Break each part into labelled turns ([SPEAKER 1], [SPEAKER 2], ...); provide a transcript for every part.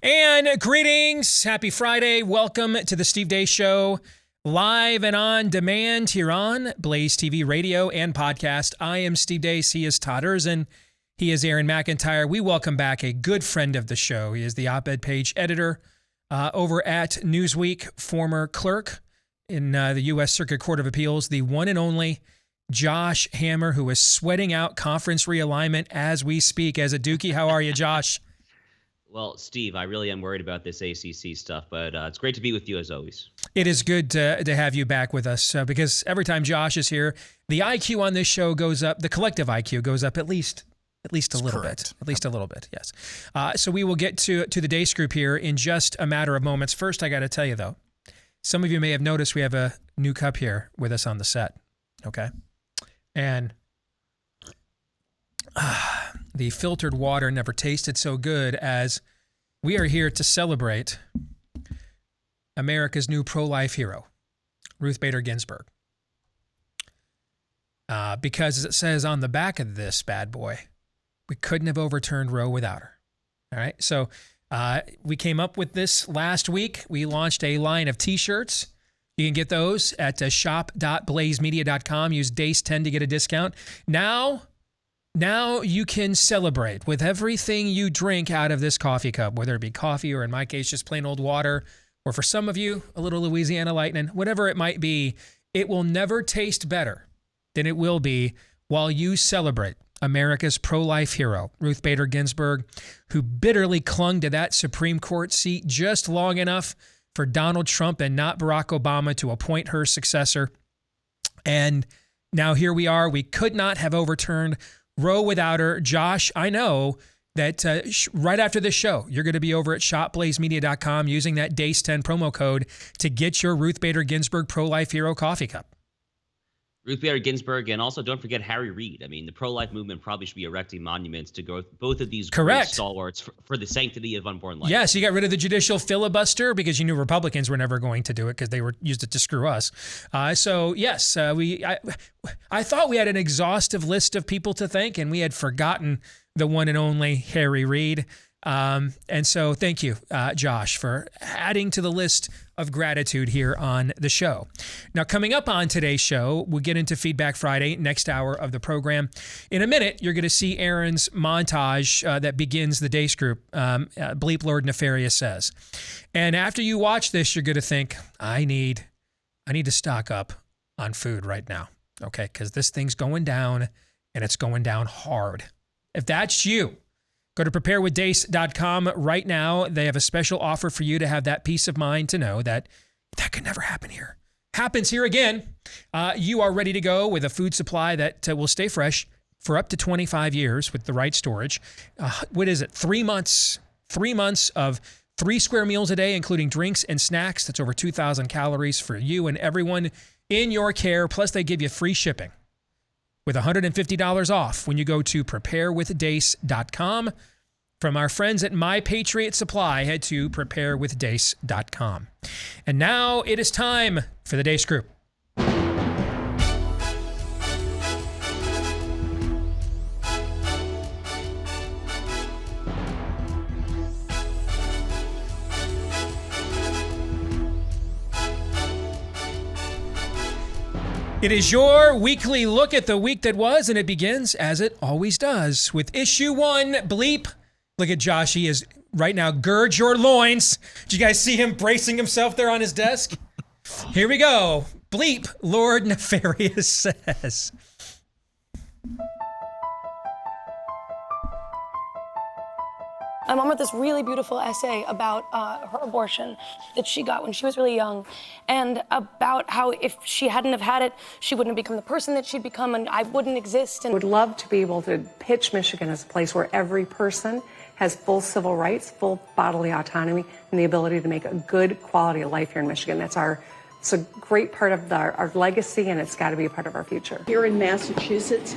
[SPEAKER 1] And greetings. Happy Friday. Welcome to the Steve Deace Show, live and on demand here on BlazeTV radio and podcast. I am Steve Deace. He is Todd and he is Aaron McIntyre. We welcome back a good friend of the show. He is the op-ed page editor over at Newsweek, former clerk in the U.S. Circuit Court of Appeals, the one and only Josh Hammer, who is sweating out conference realignment as we speak. As a Dookie, how are you, Josh?
[SPEAKER 2] Well, Steve, I really am worried about this ACC stuff, but it's great to be with you as always.
[SPEAKER 1] It is good to have you back with us because every time Josh is here, the IQ on this show goes up. The collective IQ goes up at least a little bit. At least a little bit, yes. So we will get to the Deace Group here in just a matter of moments. First, I got to tell you, though, some of you may have noticed we have a new cup here with us on the set, okay? And the filtered water never tasted so good as we are here to celebrate America's new pro-life hero, Ruth Bader Ginsburg. Because as it says on the back of this bad boy, we couldn't have overturned Roe without her. All right, so we came up with this last week. We launched a line of T-shirts. You can get those at shop.blazemedia.com. Use DACE10 to get a discount. Now you can celebrate with everything you drink out of this coffee cup, whether it be coffee or, in my case, just plain old water, or for some of you, a little Louisiana Lightning, whatever it might be. It will never taste better than it will be while you celebrate America's pro-life hero, Ruth Bader Ginsburg, who bitterly clung to that Supreme Court seat just long enough for Donald Trump and not Barack Obama to appoint her successor. And now here we are. We could not have overturned Roe without her. Josh, I know that right after this show, you're going to be over at shopblazemedia.com using that DACE10 promo code to get your Ruth Bader Ginsburg pro-life hero coffee cup.
[SPEAKER 2] Ruth Bader Ginsburg, and also don't forget Harry Reid. I mean, the pro-life movement probably should be erecting monuments to both of these great stalwarts for the sanctity of unborn life.
[SPEAKER 1] Yes, you got rid of the judicial filibuster because you knew Republicans were never going to do it because they used it to screw us. So yes, I thought we had an exhaustive list of people to thank, and we had forgotten the one and only Harry Reid. And so thank you, Josh, for adding to the list of gratitude here on the show. Now, coming up on today's show, we'll get into Feedback Friday, next hour of the program. In a minute, you're going to see Aaron's montage that begins the Deace Group, Bleep Lord Nefarious Says. And after you watch this, you're going to think, I need to stock up on food right now, okay? Because this thing's going down, and it's going down hard. If that's you, go to preparewithdace.com right now. They have a special offer for you to have that peace of mind to know that could never happen here. Happens here again. You are ready to go with a food supply that will stay fresh for up to 25 years with the right storage. What is it? 3 months. 3 months of 3 square meals a day, including drinks and snacks. That's over 2,000 calories for you and everyone in your care. Plus, they give you free shipping with $150 off when you go to preparewithdace.com. From our friends at My Patriot Supply, head to preparewithdace.com. And now it is time for the Deace Group. It is your weekly look at the week that was, and it begins, as it always does, with issue 1, Bleep. Look at Josh. He is right now, gird your loins. Did you guys see him bracing himself there on his desk? Here we go. Bleep, Lord Nefarious Says.
[SPEAKER 3] My mom wrote this really beautiful essay about her abortion that she got when she was really young, and about how if she hadn't have had it, she wouldn't have become the person that she'd become, and I wouldn't exist. And
[SPEAKER 4] I would love to be able to pitch Michigan as a place where every person has full civil rights, full bodily autonomy, and the ability to make a good quality of life here in Michigan. It's a great part of our legacy, and it's got to be a part of our future.
[SPEAKER 5] Here in Massachusetts,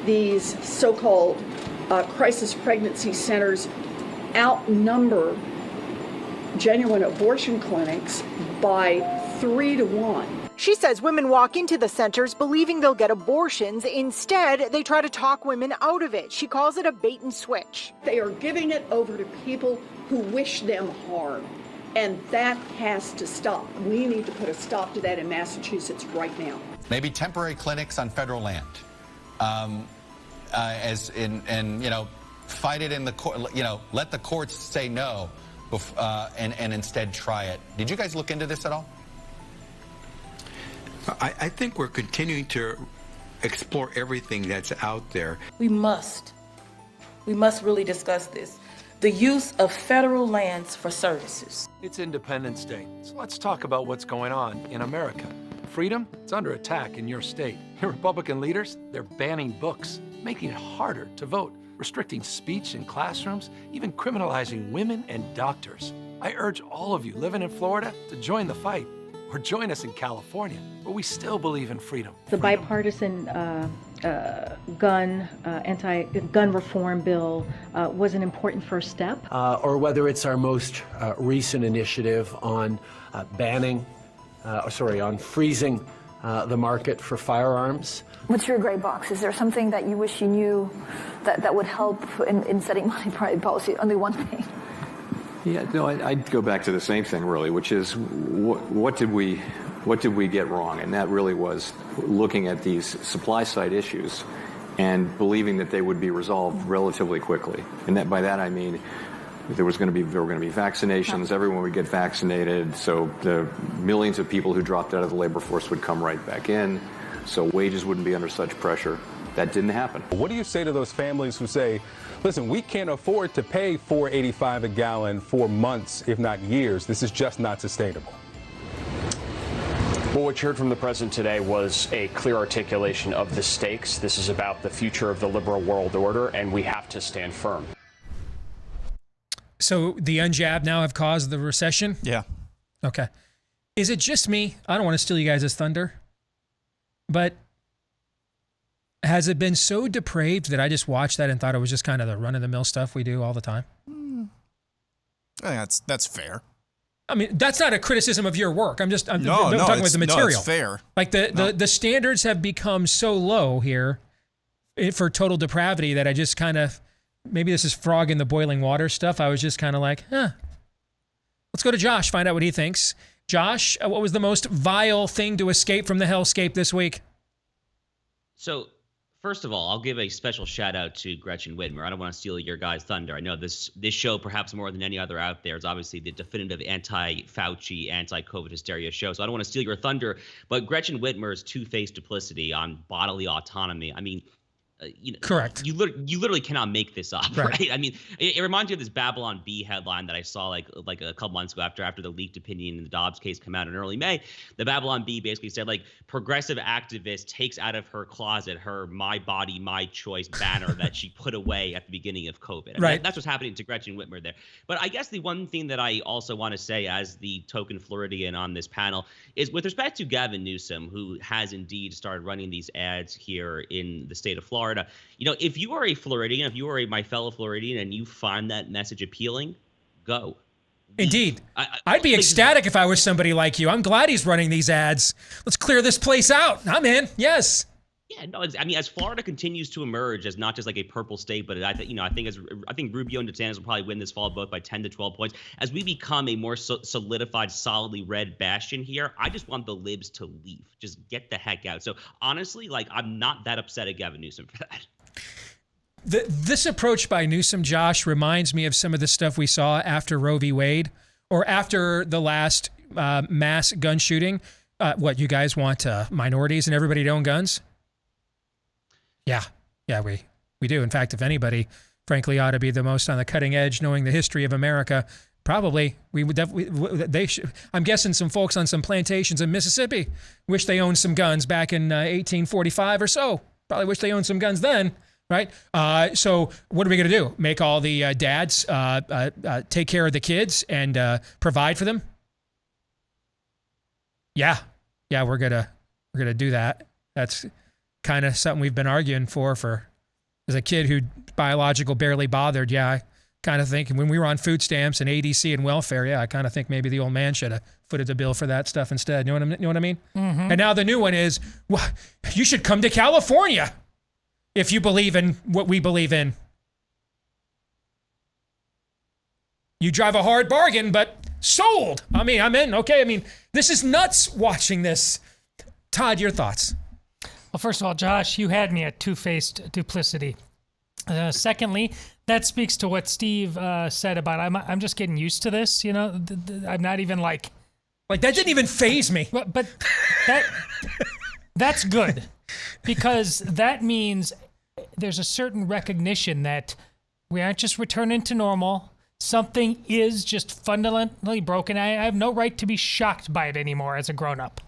[SPEAKER 5] these so-called crisis pregnancy centers outnumber genuine abortion clinics by 3 to 1.
[SPEAKER 6] She says women walk into the centers believing they'll get abortions. Instead, they try to talk women out of it. She calls it a bait and switch.
[SPEAKER 5] They are giving it over to people who wish them harm. And that has to stop. We need to put a stop to that in Massachusetts right now.
[SPEAKER 7] Maybe temporary clinics on federal land. Fight it in the court, let the courts say no and instead try it. Did you guys look into this at all?
[SPEAKER 8] I think we're continuing to explore everything that's out there.
[SPEAKER 9] We must really discuss this. The use of federal lands for services.
[SPEAKER 10] It's Independence Day, so let's talk about what's going on in America. Freedom, it's under attack in your state. Your Republican leaders, they're banning books, making it harder to vote, restricting speech in classrooms, even criminalizing women and doctors. I urge all of you living in Florida to join the fight. Or join us in California, where we still believe in freedom.
[SPEAKER 11] The bipartisan anti-gun reform bill was an important first step.
[SPEAKER 12] Or whether it's our most recent initiative on freezing the market for firearms.
[SPEAKER 13] What's your gray box? Is there something that you wish you knew that would help in setting monetary policy? Only one thing.
[SPEAKER 14] Yeah, no, I'd go back to the same thing, really, which is what did we get wrong? And that really was looking at these supply side issues and believing that they would be resolved relatively quickly. And that by that I mean there were going to be vaccinations, everyone would get vaccinated, so the millions of people who dropped out of the labor force would come right back in, so wages wouldn't be under such pressure. That didn't happen.
[SPEAKER 15] What do you say to those families who say, listen, we can't afford to pay $4.85 a gallon for months, if not years. This is just not sustainable.
[SPEAKER 16] Well, what you heard from the president today was a clear articulation of the stakes. This is about the future of the liberal world order, and we have to stand firm.
[SPEAKER 1] So the unjabbed now have caused the recession?
[SPEAKER 17] Yeah.
[SPEAKER 1] Okay. Is it just me? I don't want to steal you guys' thunder, but has it been so depraved that I just watched that and thought it was just kind of the run-of-the-mill stuff we do all the time?
[SPEAKER 17] I think that's fair.
[SPEAKER 1] I mean, that's not a criticism of your work. I'm talking about the material.
[SPEAKER 17] No, it's fair.
[SPEAKER 1] Like the standards have become so low here for total depravity that I just kind of, maybe this is frog in the boiling water stuff. I was just kind of like, let's go to Josh, find out what he thinks. Josh, what was the most vile thing to escape from the hellscape this week?
[SPEAKER 2] So, first of all, I'll give a special shout out to Gretchen Whitmer. I don't want to steal your guys' thunder. I know this show, perhaps more than any other out there, is obviously the definitive anti-Fauci, anti-COVID hysteria show. So I don't want to steal your thunder. But Gretchen Whitmer's two-faced duplicity on bodily autonomy, I mean,
[SPEAKER 1] correct.
[SPEAKER 2] You literally cannot make this up,
[SPEAKER 1] right?
[SPEAKER 2] I mean, it reminds you of this Babylon Bee headline that I saw like a couple months ago after the leaked opinion in the Dobbs case came out in early May. The Babylon Bee basically said, like, progressive activist takes out of her closet her "My Body, My Choice" banner that she put away at the beginning of COVID. I mean,
[SPEAKER 1] right.
[SPEAKER 2] That's what's happening to Gretchen Whitmer there. But I guess the one thing that I also want to say as the token Floridian on this panel is with respect to Gavin Newsom, who has indeed started running these ads here in the state of Florida. If you are a Floridian, if you are my fellow Floridian and you find that message appealing, go.
[SPEAKER 1] Indeed. I'd be ecstatic if I was somebody like you. I'm glad he's running these ads. Let's clear this place out. I'm in. Yes.
[SPEAKER 2] Yeah, no, I mean, as Florida continues to emerge as not just like a purple state, but I think Rubio and DeSantis will probably win this fall both by 10 to 12 points. As we become a more solidified, solidly red bastion here, I just want the libs to leave. Just get the heck out. So honestly, like, I'm not that upset at Gavin Newsom for that.
[SPEAKER 1] This approach by Newsom, Josh, reminds me of some of the stuff we saw after Roe v. Wade or after the last mass gun shooting. What, you guys want minorities and everybody to own guns? Yeah, we do. In fact, if anybody, frankly, ought to be the most on the cutting edge, knowing the history of America, probably we would they should. I'm guessing some folks on some plantations in Mississippi wish they owned some guns back in 1845 or so. Probably wish they owned some guns then, right? So what are we going to do? Make all the dads take care of the kids and provide for them? Yeah, we're gonna do that. That's kind of something we've been arguing for as a kid who biological barely bothered. Yeah, I kind of think when we were on food stamps and ADC and welfare, yeah, I kind of think maybe the old man should have footed the bill for that stuff instead. You know what I mean?
[SPEAKER 18] Mhm.
[SPEAKER 1] And now the new one is, well, you should come to California if you believe in what we believe in. You drive a hard bargain, but sold. I mean, I'm in. Okay. I mean, this is nuts watching this. Todd, your thoughts?
[SPEAKER 18] Well, first of all, Josh, you had me at two-faced duplicity. Secondly, that speaks to what Steve said about I'm just getting used to this. You know, I'm not even like
[SPEAKER 1] that didn't even faze me.
[SPEAKER 18] But that's good, because that means there's a certain recognition that we aren't just returning to normal. Something is just fundamentally broken. I have no right to be shocked by it anymore as a grown-up.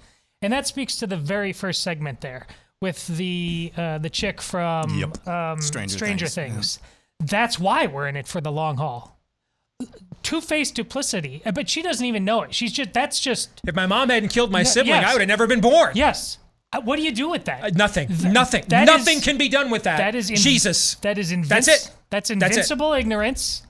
[SPEAKER 18] And that speaks to the very first segment there with the chick from Stranger Things. Yeah. That's why we're in it for the long haul. Two-faced duplicity, but she doesn't even know it. That's just...
[SPEAKER 1] If my mom hadn't killed my sibling, I would have never been born.
[SPEAKER 18] Yes. What do you do with that?
[SPEAKER 1] Nothing. Nothing can be done with that.
[SPEAKER 18] That is
[SPEAKER 1] Jesus.
[SPEAKER 18] That is
[SPEAKER 1] That's it.
[SPEAKER 18] That's invincible ignorance.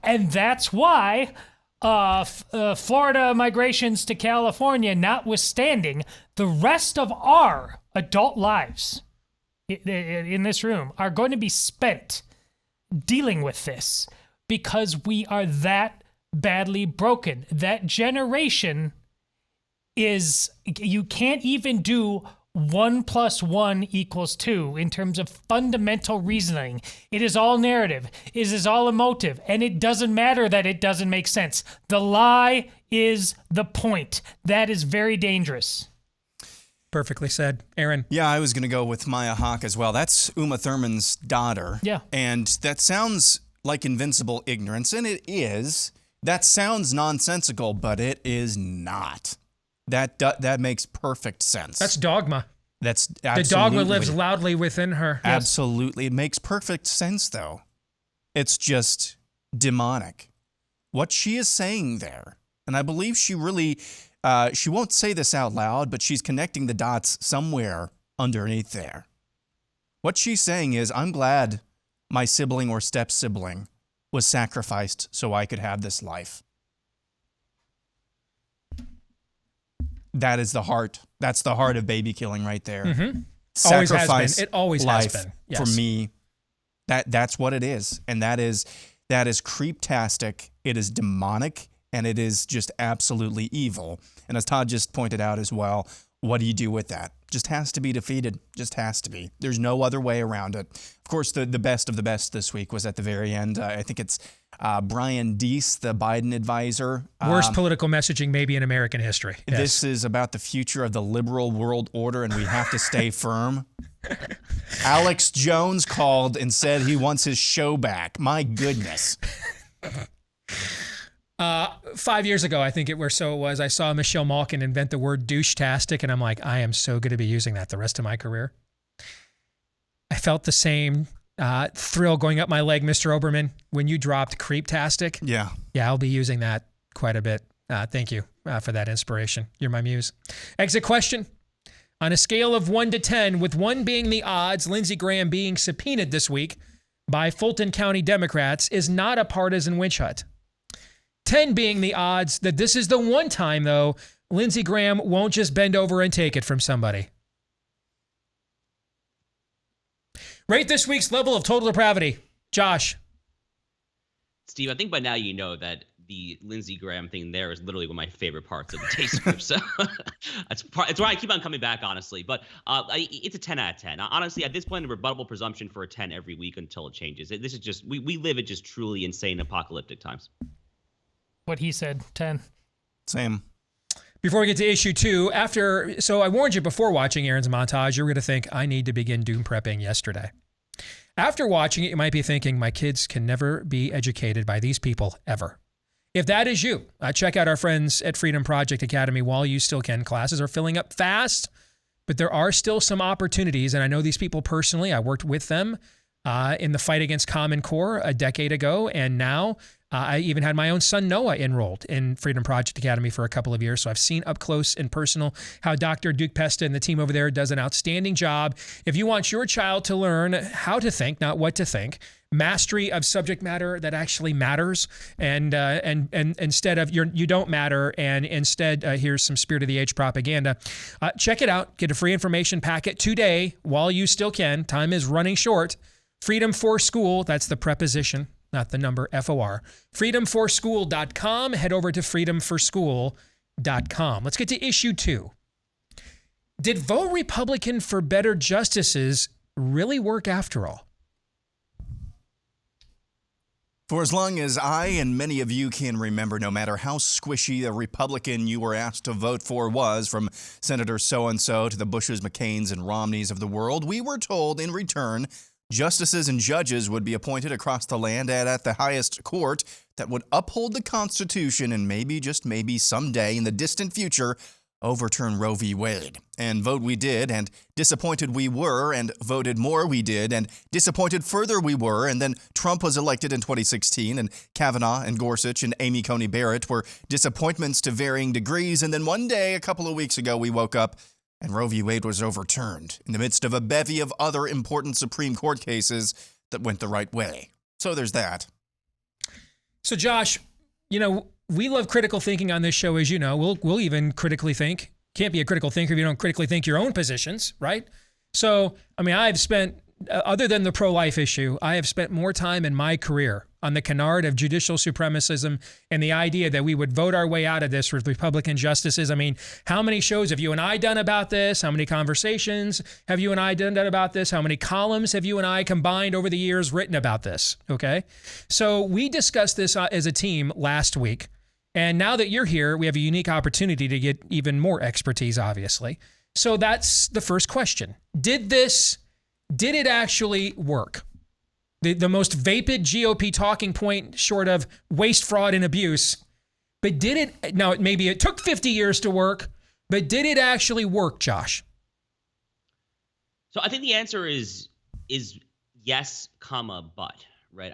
[SPEAKER 18] And that's why Florida migrations to California, notwithstanding, the rest of our adult lives in this room are going to be spent dealing with this because we are that badly broken. That generation is, you can't even do 1 + 1 = 2 in terms of fundamental reasoning. It is all narrative. It is all emotive. And it doesn't matter that it doesn't make sense. The lie is the point. That is very dangerous.
[SPEAKER 1] Perfectly said. Aaron?
[SPEAKER 17] Yeah, I was going to go with Maya Hawke as well. That's Uma Thurman's daughter.
[SPEAKER 18] Yeah.
[SPEAKER 17] And that sounds like invincible ignorance, and it is. That sounds nonsensical, but it is not. That makes perfect sense.
[SPEAKER 1] That's dogma.
[SPEAKER 17] That's absolutely.
[SPEAKER 1] The dogma lives loudly within her. Yes.
[SPEAKER 17] Absolutely. It makes perfect sense, though. It's just demonic. What she is saying there, and I believe she really, she won't say this out loud, but she's connecting the dots somewhere underneath there. What she's saying is, I'm glad my sibling or step-sibling was sacrificed so I could have this life. That is the heart. That's the heart of baby killing right there.
[SPEAKER 1] Mm-hmm.
[SPEAKER 17] Sacrifice
[SPEAKER 1] always has been. It always
[SPEAKER 17] life
[SPEAKER 1] has been. Yes.
[SPEAKER 17] For me. That's what it is. And that is creeptastic. It is demonic, and it is just absolutely evil. And as Todd just pointed out as well, what do you do with that? Just has to be defeated. Just has to be. There's no other way around it. Of course, the best of the best this week was at the very end. I think it's Brian Deace, the Biden advisor.
[SPEAKER 1] Worst political messaging maybe in American history. Yes.
[SPEAKER 17] This is about the future of the liberal world order, and we have to stay firm. Alex Jones called and said he wants his show back. My goodness.
[SPEAKER 1] 5 years ago, I think it was, I saw Michelle Malkin invent the word douche-tastic, and I'm like, I am so going to be using that the rest of my career. I felt the same thrill going up my leg, Mr. Oberman, when you dropped creeptastic.
[SPEAKER 17] Yeah.
[SPEAKER 1] Yeah, I'll be using that quite a bit. Thank you for that inspiration. You're my muse. Exit question. On a scale of 1 to 10, with 1 being the odds Lindsey Graham being subpoenaed this week by Fulton County Democrats is not a partisan witch hunt. 10 being the odds that this is the one time, though, Lindsey Graham won't just bend over and take it from somebody. Rate this week's level of total depravity. Josh.
[SPEAKER 2] Steve, I think by now you know that the Lindsey Graham thing there is literally one of my favorite parts of the Deace Group. So it's why I keep on coming back, honestly. But it's a 10 out of 10. Honestly, at this point, a rebuttable presumption for a 10 every week until it changes. This is just, we live in just truly insane apocalyptic times.
[SPEAKER 18] What he said, 10.
[SPEAKER 17] Same.
[SPEAKER 1] Before we get to issue 2, so I warned you before watching Aaron's montage, you were going to think, I need to begin doom prepping yesterday. After watching it, you might be thinking, my kids can never be educated by these people ever. If that is you, check out our friends at Freedom Project Academy while you still can. Classes are filling up fast, but there are still some opportunities, and I know these people personally. I worked with them in the fight against Common Core a decade ago, and now I even had my own son, Noah, enrolled in Freedom Project Academy for a couple of years. So I've seen up close and personal how Dr. Duke Pesta and the team over there does an outstanding job. If you want your child to learn how to think, not what to think, mastery of subject matter that actually matters, and instead of you don't matter, and instead here's some spirit of the age propaganda. Check it out. Get a free information packet today while you still can. Time is running short. Freedom for School. That's the preposition, not the number, FOR. freedomforschool.com. Head over to freedomforschool.com. Let's get to issue 2. Did vote Republican for better justices really work after all?
[SPEAKER 17] For as long as I and many of you can remember, no matter how squishy the Republican you were asked to vote for was, from Senator so-and-so to the Bushes, McCains, and Romneys of the world, we were told in return justices and judges would be appointed across the land and at the highest court that would uphold the Constitution and maybe, just maybe, someday in the distant future, overturn Roe v. Wade. And vote we did, and disappointed we were, and voted more we did, and disappointed further we were, and then Trump was elected in 2016, and Kavanaugh and Gorsuch and Amy Coney Barrett were disappointments to varying degrees, and then one day, a couple of weeks ago, we woke up and Roe v. Wade was overturned in the midst of a bevy of other important Supreme Court cases that went the right way. So there's that.
[SPEAKER 1] So Josh, we love critical thinking on this show, as you know. We'll even critically think. Can't be a critical thinker if you don't critically think your own positions, right? So, I've spent, other than the pro-life issue, I have spent more time in my career on the canard of judicial supremacism and the idea that we would vote our way out of this with Republican justices. How many shows have you and I done about this? How many conversations have you and I done about this? How many columns have you and I combined over the years written about this? Okay. So we discussed this as a team last week. And now that you're here, we have a unique opportunity to get even more expertise, obviously. So that's the first question. Did it actually work? The most vapid GOP talking point short of waste, fraud, and abuse. But did it, now maybe it took 50 years to work, but did it actually work, Josh?
[SPEAKER 2] So I think the answer is yes, but. Right.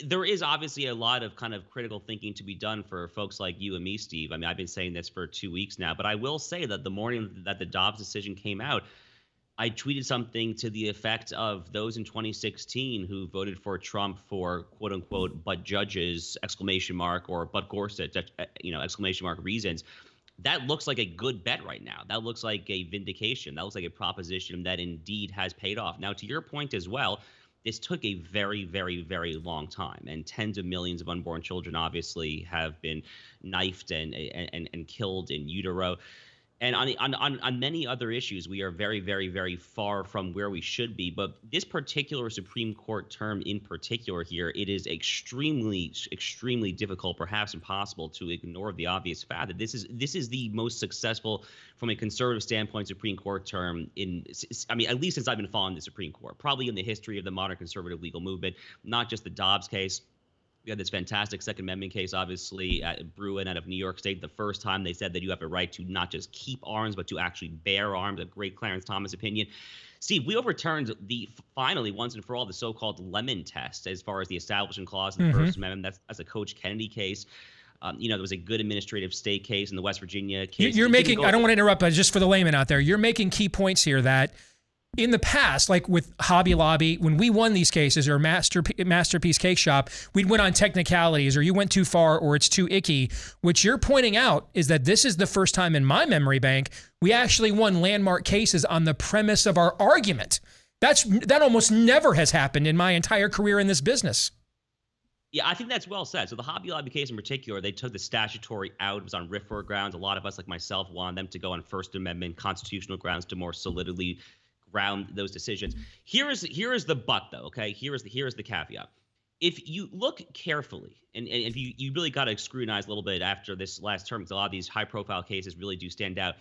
[SPEAKER 2] There is obviously a lot of kind of critical thinking to be done for folks like you and me, Steve. I've been saying this for 2 weeks now, but I will say that the morning that the Dobbs decision came out, I tweeted something to the effect of those in 2016 who voted for Trump for quote unquote, but judges, ! Or but Gorsuch, ! Reasons. That looks like a good bet right now. That looks like a vindication. That looks like a proposition that indeed has paid off. Now, to your point as well, this took a very, very, very long time, and tens of millions of unborn children obviously have been knifed and killed in utero. And on many other issues, we are very, very, very far from where we should be. But this particular Supreme Court term in particular here, it is extremely, extremely difficult, perhaps impossible, to ignore the obvious fact that this is the most successful, from a conservative standpoint, Supreme Court term at least since I've been following the Supreme Court, probably in the history of the modern conservative legal movement, not just the Dobbs case. We had this fantastic Second Amendment case, obviously, at Bruin out of New York State. The first time they said that you have a right to not just keep arms, but to actually bear arms, a great Clarence Thomas opinion. Steve, we overturned finally, once and for all, the so-called Lemon test as far as the Establishment Clause in the First Amendment. That's a Coach Kennedy case. There was a good administrative state case in the West Virginia case.
[SPEAKER 1] You're making, I don't want to interrupt, but just for the layman out there, you're making key points here that in the past, like with Hobby Lobby, when we won these cases, or Masterpiece Cake Shop, we'd went on technicalities, or you went too far, or it's too icky. What you're pointing out is that this is the first time in my memory bank we actually won landmark cases on the premise of our argument. That almost never has happened in my entire career in this business.
[SPEAKER 2] Yeah, I think that's well said. So the Hobby Lobby case in particular, they took the statutory out. It was on RFRA grounds. A lot of us, like myself, wanted them to go on First Amendment constitutional grounds to more solidly ground those decisions. Here is the but, though. Okay, here is the caveat. If you look carefully, and if you really got to scrutinize a little bit after this last term, because a lot of these high-profile cases really do stand out,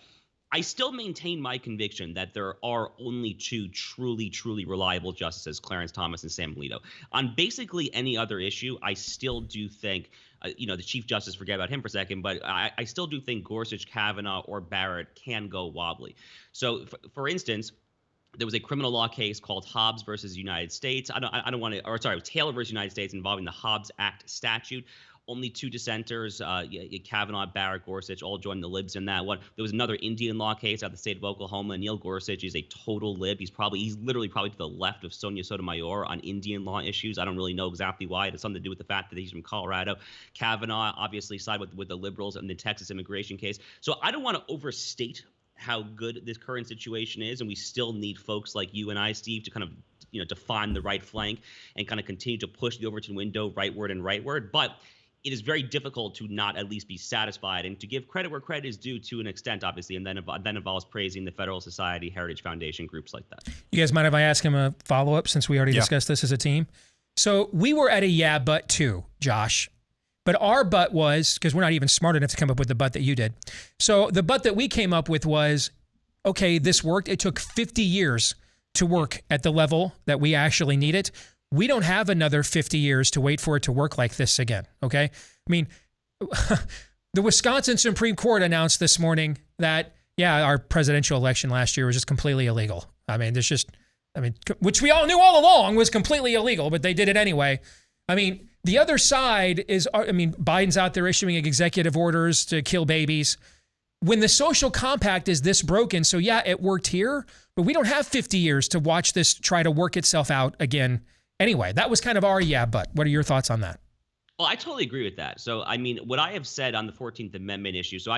[SPEAKER 2] I still maintain my conviction that there are only two truly, truly reliable justices, Clarence Thomas and Sam Alito. On basically any other issue, I still do think, the Chief Justice, forget about him for a second, but I still do think Gorsuch, Kavanaugh, or Barrett can go wobbly. So, for instance, there was a criminal law case called Hobbs versus United States. Taylor versus United States involving the Hobbs Act statute. Only 2 dissenters, Kavanaugh, Barrett, Gorsuch, all joined the libs in that one. There was another Indian law case out of the state of Oklahoma. Neil Gorsuch is a total lib. He's literally probably to the left of Sonia Sotomayor on Indian law issues. I don't really know exactly why. It has something to do with the fact that he's from Colorado. Kavanaugh obviously sided with the liberals in the Texas immigration case. So I don't want to overstate how good this current situation is, and we still need folks like you and I, Steve, to kind of define the right flank and kind of continue to push the Overton window rightward. But it is very difficult to not at least be satisfied and to give credit where credit is due to an extent, obviously, and then involves praising the Federal Society, Heritage Foundation, groups like that.
[SPEAKER 1] You guys mind if I ask him a follow-up since we already discussed this as a team? So we were at a yeah, but too, Josh. But our but was, because we're not even smart enough to come up with the but that you did. So the but that we came up with was, okay, this worked. It took 50 years to work at the level that we actually need it. We don't have another 50 years to wait for it to work like this again, okay? I mean, the Wisconsin Supreme Court announced this morning that, yeah, our presidential election last year was just completely illegal. I mean, which we all knew all along was completely illegal, but they did it anyway. I mean, the other side is, Biden's out there issuing executive orders to kill babies. When the social compact is this broken, so yeah, it worked here, but we don't have 50 years to watch this try to work itself out again. Anyway, that was kind of our yeah, but. What are your thoughts on that?
[SPEAKER 2] Well, I totally agree with that. So, I mean, what I have said on the 14th Amendment issue, so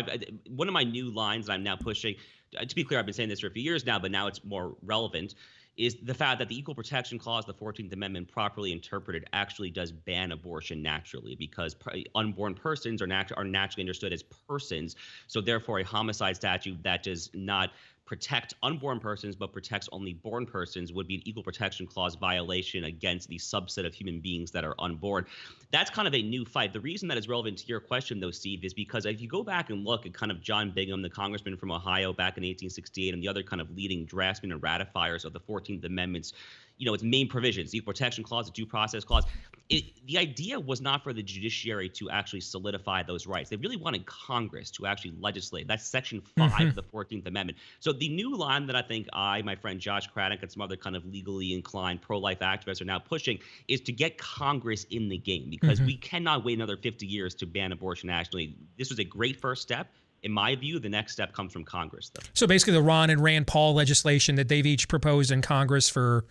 [SPEAKER 2] one of my new lines that I'm now pushing, to be clear, I've been saying this for a few years now, but now it's more relevant, is the fact that the Equal Protection Clause, the 14th Amendment, properly interpreted, actually does ban abortion naturally, because unborn persons are naturally understood as persons. So therefore, a homicide statute that does not protect unborn persons but protects only born persons would be an Equal Protection Clause violation against the subset of human beings that are unborn. That's kind of a new fight. The reason that is relevant to your question, though, Steve, is because if you go back and look at kind of John Bingham, the congressman from Ohio back in 1868, and the other kind of leading draftsmen and ratifiers of the 14th Amendment's, its main provisions, the Equal Protection Clause, the Due Process Clause, the idea was not for the judiciary to actually solidify those rights. They really wanted Congress to actually legislate. That's Section 5 of the 14th Amendment. So the new line that I think my friend Josh Craddock, and some other kind of legally inclined pro-life activists are now pushing is to get Congress in the game, because we cannot wait another 50 years to ban abortion nationally. This was a great first step. In my view, the next step comes from Congress, though.
[SPEAKER 1] So basically the Ron and Rand Paul legislation that they've each proposed in Congress for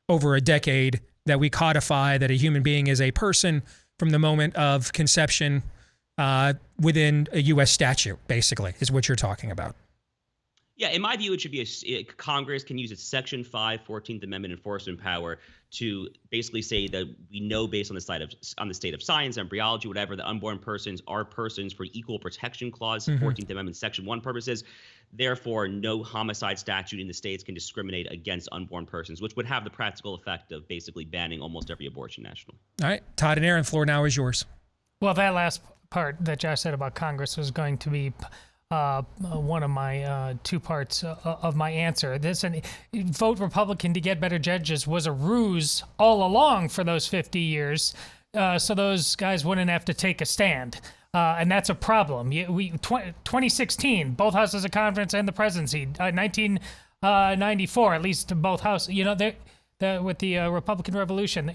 [SPEAKER 1] over a decade, that we codify that a human being is a person from the moment of conception within a U.S. statute, basically, is what you're talking about.
[SPEAKER 2] Yeah, in my view, it should be Congress can use its Section 5 14th Amendment enforcement power to basically say that we know, based on the state of science, embryology, whatever, that unborn persons are persons for Equal Protection Clause, 14th Amendment Section 1 purposes. Therefore, no homicide statute in the states can discriminate against unborn persons, which would have the practical effect of basically banning almost every abortion nationally.
[SPEAKER 1] All right, Todd and Aaron, floor now is yours.
[SPEAKER 18] Well, that last part that Josh said about Congress was going to be one of my 2 parts of my answer. This and vote Republican to get better judges was a ruse all along for those 50 years, so those guys wouldn't have to take a stand. And that's a problem. 2016, both houses of Congress and the presidency. 1994, at least both houses. With the Republican Revolution,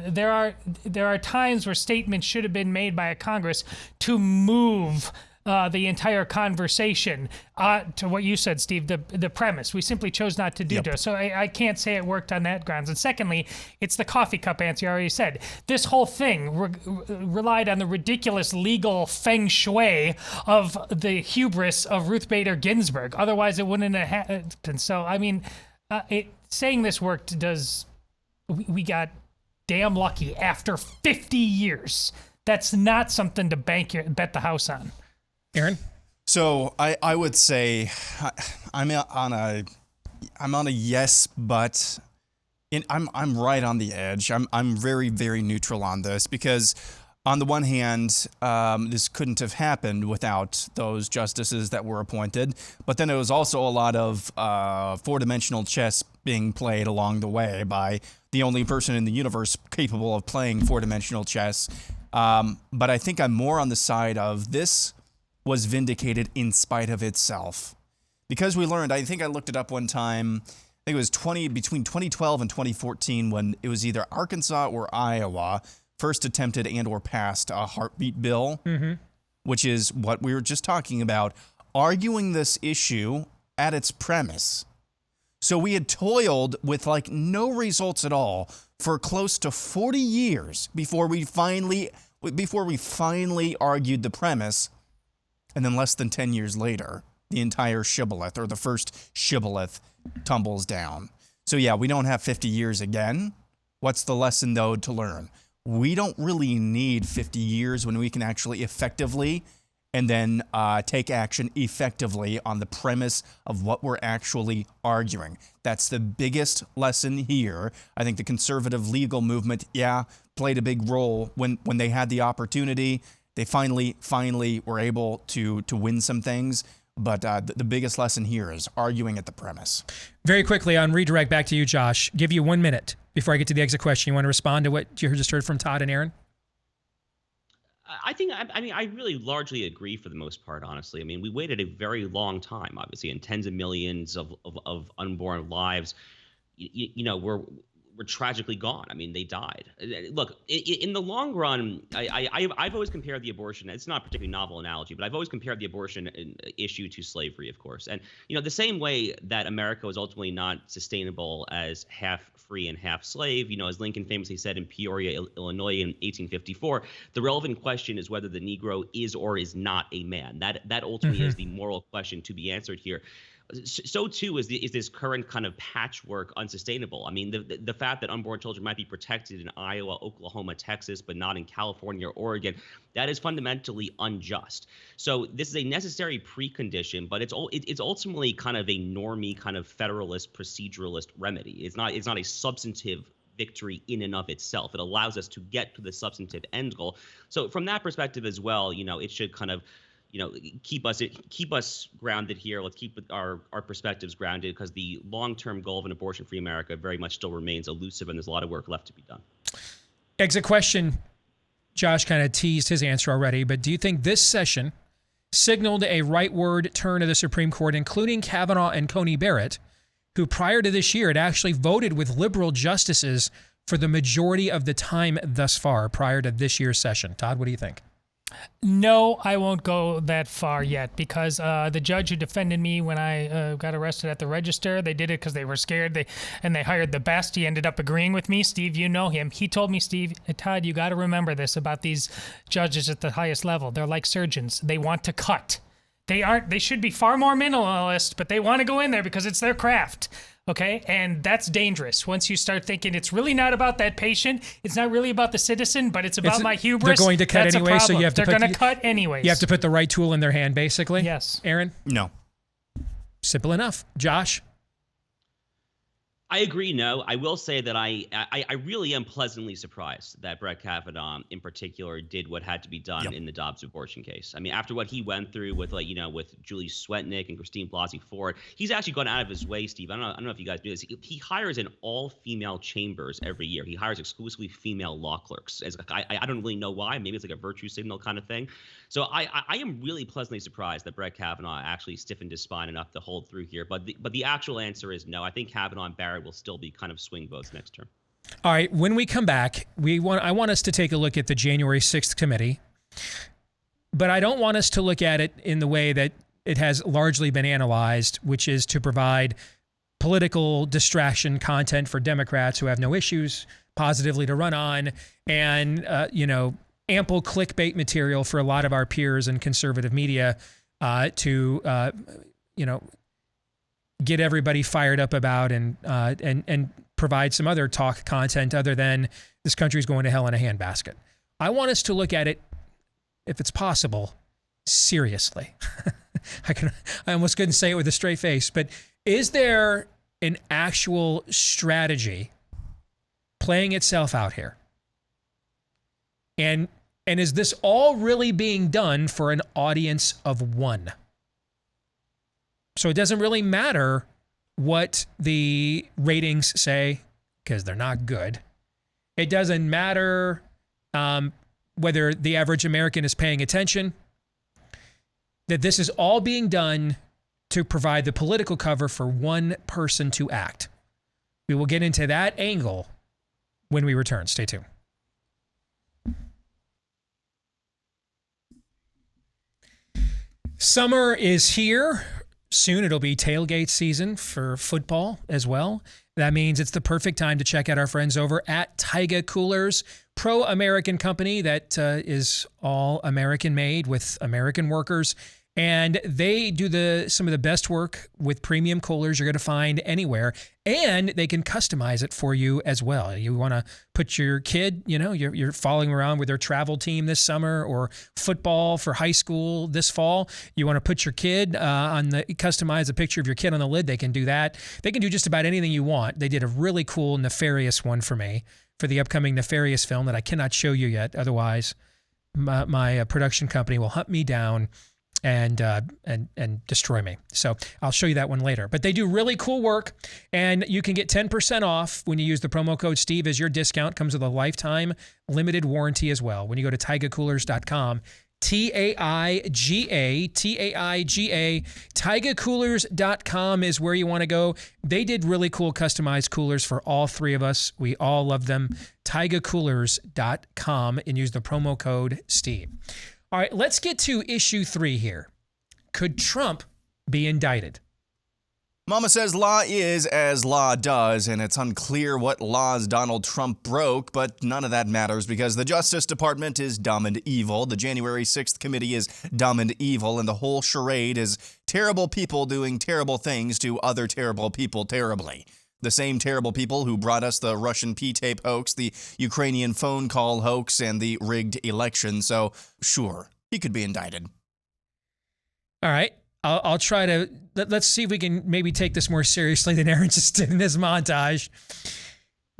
[SPEAKER 18] there are times where statements should have been made by a Congress to move the entire conversation to what you said, Steve, the premise. We simply chose not to do so. So I can't say it worked on that grounds. And secondly, it's the coffee cup answer I already said. This whole thing relied on the ridiculous legal feng shui of the hubris of Ruth Bader Ginsburg. Otherwise, it wouldn't have happened. So, I mean, saying this worked we got damn lucky after 50 years. That's not something to bet the house on.
[SPEAKER 1] Aaron?
[SPEAKER 17] So I would say I'm on a yes, but I'm right on the edge. I'm very, very neutral on this, because on the one hand, this couldn't have happened without those justices that were appointed, but then it was also a lot of 4-dimensional chess being played along the way by the only person in the universe capable of playing 4-dimensional chess. But I think I'm more on the side of this was vindicated in spite of itself. Because we learned, I think I looked it up one time, think it was between 2012 and 2014 when it was either Arkansas or Iowa first attempted and or passed a heartbeat bill, which is what we were just talking about, arguing this issue at its premise. So we had toiled with like no results at all for close to 40 years before we finally argued the premise, and then less than 10 years later, the entire shibboleth, or the first shibboleth, tumbles down. So yeah, we don't have 50 years again. What's the lesson, though, to learn? We don't really need 50 years when we can actually effectively and then take action effectively on the premise of what we're actually arguing. That's the biggest lesson here. I think the conservative legal movement, played a big role when they had the opportunity. They finally were able to win some things. But the biggest lesson here is arguing at the premise.
[SPEAKER 1] Very quickly, on redirect back to you, Josh. Give you 1 minute before I get to the exit question. You want to respond to what you just heard from Todd and Aaron?
[SPEAKER 2] I really largely agree for the most part, honestly. I mean, we waited a very long time, obviously, and tens of millions of unborn lives, were tragically gone. I mean, they died. Look, in the long run, I've always compared the abortion. It's not a particularly novel analogy, but I've always compared the abortion issue to slavery, of course. And the same way that America was ultimately not sustainable as half free and half slave, as Lincoln famously said in Peoria, Illinois in 1854, the relevant question is whether the Negro is or is not a man. That ultimately is the moral question to be answered here. So too is this current kind of patchwork unsustainable. I mean, the fact that unborn children might be protected in Iowa, Oklahoma, Texas, but not in California or Oregon, that is fundamentally unjust. So this is a necessary precondition, but it's ultimately kind of a normie, kind of federalist, proceduralist remedy. It's not a substantive victory in and of itself. It allows us to get to the substantive end goal. So from that perspective as well, it should kind of keep us grounded here. Let's keep our perspectives grounded, because the long-term goal of an abortion-free America very much still remains elusive, and there's a lot of work left to be done.
[SPEAKER 1] Exit question. Josh kind of teased his answer already, but do you think this session signaled a rightward turn of the Supreme Court, including Kavanaugh and Coney Barrett, who prior to this year had actually voted with liberal justices for the majority of the time thus far prior to this year's session? Todd, what do you think?
[SPEAKER 18] No, I won't go that far yet, because the judge who defended me when I got arrested at the Register, they did it because they were scared. They hired the best. He ended up agreeing with me. Steve, you know him. He told me, Steve, Todd, you got to remember this about these judges at the highest level. They're like surgeons. They want to cut. They should be far more minimalist, but they want to go in there because it's their craft. Okay, and that's dangerous. Once you start thinking it's really not about that patient, it's not really about the citizen, but it's about my hubris.
[SPEAKER 1] They're going to cut anyway, so you have to.
[SPEAKER 18] They're going to cut anyways.
[SPEAKER 1] You have to put the right tool in their hand, basically.
[SPEAKER 18] Yes.
[SPEAKER 1] Aaron?
[SPEAKER 17] No.
[SPEAKER 1] Simple enough. Josh?
[SPEAKER 2] I agree. No, I will say that I really am pleasantly surprised that Brett Kavanaugh, in particular, did what had to be done in the Dobbs abortion case. I mean, after what he went through with with Julie Swetnick and Christine Blasey Ford, he's actually gone out of his way, Steve. I don't know if you guys do this. He hires in all-female chambers every year. He hires exclusively female law clerks. I don't really know why. Maybe it's like a virtue signal kind of thing. So I am really pleasantly surprised that Brett Kavanaugh actually stiffened his spine enough to hold through here. But the actual answer is no. I think Kavanaugh and Barrett will still be kind of swing votes next term.
[SPEAKER 1] All right. When we come back, I want us to take a look at the January 6th committee, but I don't want us to look at it in the way that it has largely been analyzed, which is to provide political distraction content for Democrats who have no issues positively to run on, and ample clickbait material for a lot of our peers in conservative media to get everybody fired up about and provide some other talk content other than this country's going to hell in a handbasket. I want us to look at it, if it's possible, seriously. I almost couldn't say it with a straight face, but is there an actual strategy playing itself out here? And is this all really being done for an audience of one? So it doesn't really matter what the ratings say, because they're not good. It doesn't matter whether the average American is paying attention. That this is all being done to provide the political cover for one person to act. We will get into that angle when we return. Stay tuned. Summer is here. Soon it'll be tailgate season for football as well. That means it's the perfect time to check out our friends over at Taiga Coolers, pro-American company that is all American made with American workers. And they do some of the best work with premium coolers you're going to find anywhere. And they can customize it for you as well. You want to put your kid, you're following around with their travel team this summer or football for high school this fall. You want to put your kid customize a picture of your kid on the lid. They can do that. They can do just about anything you want. They did a really cool Nefarious one for me for the upcoming Nefarious film that I cannot show you yet. Otherwise, my production company will hunt me down and destroy me. So I'll show you that one later. But they do really cool work, and you can get 10% off when you use the promo code Steve as your discount. Comes with a lifetime limited warranty as well. When you go to TaigaCoolers.com, TAIGA, TaigaCoolers.com is where you want to go. They did really cool customized coolers for all three of us. We all love them. TaigaCoolers.com and use the promo code Steve. All right, let's get to issue 3 here. Could Trump be indicted?
[SPEAKER 17] Mama says law is as law does, and it's unclear what laws Donald Trump broke, but none of that matters because the Justice Department is dumb and evil, the January 6th committee is dumb and evil, and the whole charade is terrible people doing terrible things to other terrible people terribly. The same terrible people who brought us the Russian P-tape hoax, the Ukrainian phone call hoax, and the rigged election. So, sure, he could be indicted.
[SPEAKER 1] All right. I'll try to... Let's see if we can maybe take this more seriously than Aaron just did in this montage.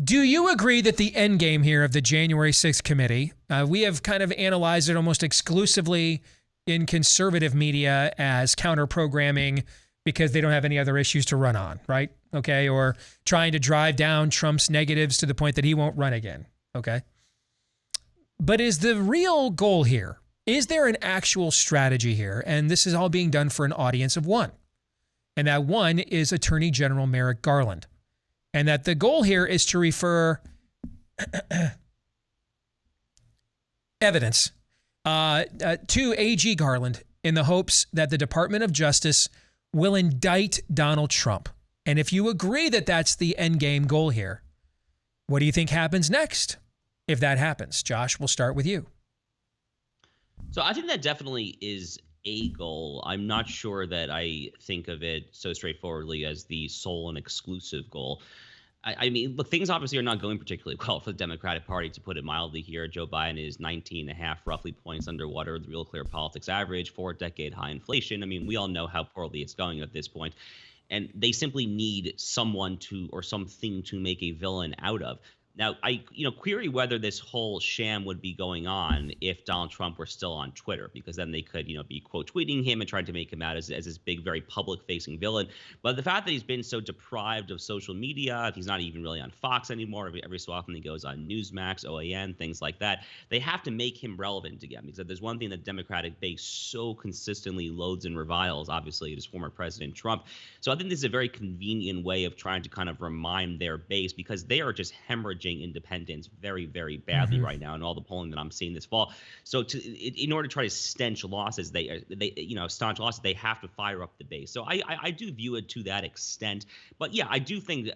[SPEAKER 1] Do you agree that the endgame here of the January 6th committee, we have kind of analyzed it almost exclusively in conservative media as counter-programming because they don't have any other issues to run on, right? Okay, or trying to drive down Trump's negatives to the point that he won't run again, okay? But is the real goal here, is there an actual strategy here? And this is all being done for an audience of one. And that one is Attorney General Merrick Garland. And that the goal here is to refer evidence to AG Garland in the hopes that the Department of Justice will indict Donald Trump. And if you agree that that's the end game goal here, what do you think happens next if that happens? Josh, we'll start with you.
[SPEAKER 2] So I think that definitely is a goal. I'm not sure that I think of it so straightforwardly as the sole and exclusive goal. I mean, look, things obviously are not going particularly well for the Democratic Party, to put it mildly here. Joe Biden is 19.5 roughly points underwater, the Real Clear Politics average, 4-decade high inflation. I mean, we all know how poorly it's going at this point. And they simply need someone to or something to make a villain out of. Now, I query whether this whole sham would be going on if Donald Trump were still on Twitter, because then they could, be quote tweeting him and trying to make him out as this big, very public facing villain. But the fact that he's been so deprived of social media, he's not even really on Fox anymore. Every so often he goes on Newsmax, OAN, things like that. They have to make him relevant again, because if there's one thing that Democratic base so consistently loathes and reviles, obviously it is former President Trump. So I think this is a very convenient way of trying to kind of remind their base, because they are just hemorrhaging independence very, very badly right now, and all the polling that I'm seeing this fall. So in order to try to staunch losses, they have to fire up the base. So I do view it to that extent. But yeah, I do think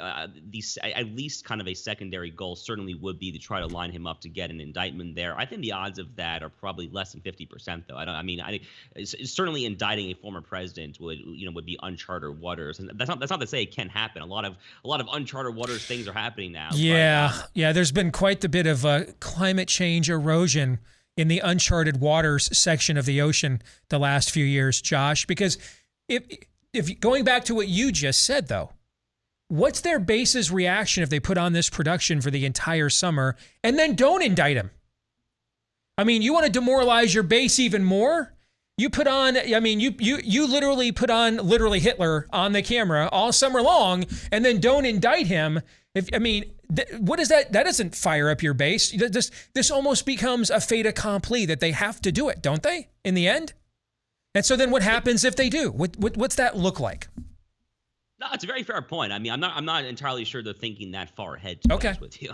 [SPEAKER 2] these at least kind of a secondary goal certainly would be to try to line him up to get an indictment there. I think the odds of that are probably less than 50%, though. Certainly indicting a former president would be uncharted waters, and that's not to say it can't happen. A lot of uncharted waters things are happening now.
[SPEAKER 1] Yeah. Yeah, there's been quite a bit of climate change erosion in the uncharted waters section of the ocean the last few years, Josh, because if going back to what you just said, though, what's their base's reaction if they put on this production for the entire summer and then don't indict him? I mean, you want to demoralize your base even more? You put on, you literally put on Hitler on the camera all summer long and then don't indict him. What is that? That doesn't fire up your base. This almost becomes a fait accompli that they have to do it, don't they, in the end? And so then what happens if they do? What's that look like?
[SPEAKER 2] No, it's a very fair point. I mean, I'm not entirely sure they're thinking that far ahead. To be honest with you,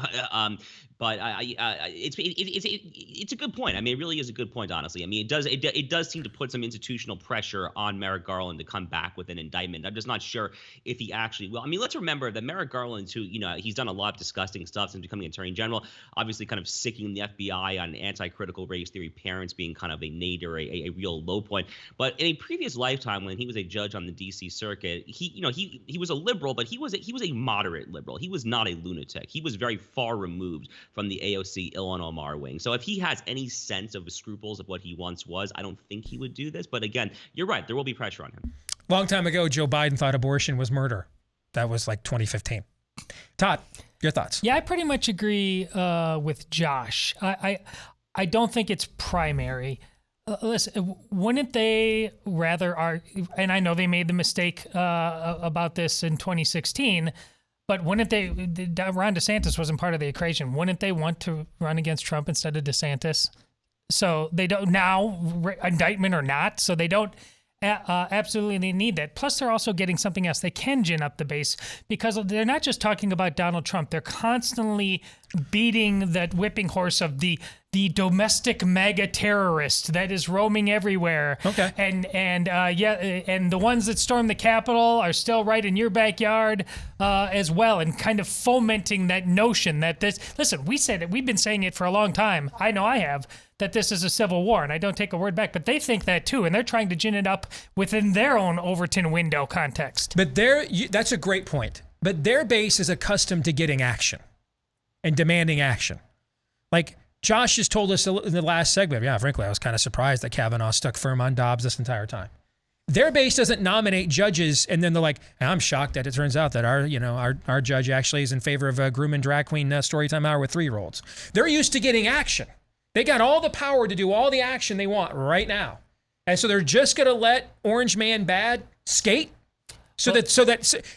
[SPEAKER 2] but it's a good point. I mean, it really is a good point, honestly. I mean, it does seem to put some institutional pressure on Merrick Garland to come back with an indictment. I'm just not sure if he actually will. I mean, let's remember that Merrick Garland, who he's done a lot of disgusting stuff since becoming Attorney General, obviously kind of sicking the FBI on anti-critical race theory parents being kind of a nadir, a real low point. But in a previous lifetime, when he was a judge on the D.C. Circuit, he was a liberal, but he was a moderate liberal. He was not a lunatic. He was very far removed from the AOC Ilhan Omar wing. So if he has any sense of the scruples of what he once was, I don't think he would do this. But again, you're right. There will be pressure on him.
[SPEAKER 1] Long time ago, Joe Biden thought abortion was murder. That was like 2015. Todd, your thoughts?
[SPEAKER 18] Yeah, I pretty much agree with Josh. I don't think it's primary. Listen, wouldn't they rather and I know they made the mistake about this in 2016, but wouldn't Ron DeSantis wasn't part of the equation. Wouldn't they want to run against Trump instead of DeSantis? So they don't now, indictment or not, so they don't absolutely need that. Plus, they're also getting something else. They can gin up the base because they're not just talking about Donald Trump. They're constantly beating that whipping horse of the domestic mega terrorist that is roaming everywhere. Okay. And the ones that stormed the Capitol are still right in your backyard as well, and kind of fomenting that notion that this. Listen, we said it. We've been saying it for a long time. I know I have. That this is a civil war, and I don't take a word back, but they think that too, and they're trying to gin it up within their own Overton window context.
[SPEAKER 1] But that's a great point. But their base is accustomed to getting action and demanding action. Like Josh just told us in the last segment, yeah, frankly, I was kind of surprised that Kavanaugh stuck firm on Dobbs this entire time. Their base doesn't nominate judges, and then they're like, I'm shocked that it turns out that our judge actually is in favor of a groom and drag queen storytime hour with 3-year-olds. They're used to getting action. They got all the power to do all the action they want right now. And so they're just going to let Orange Man Bad skate and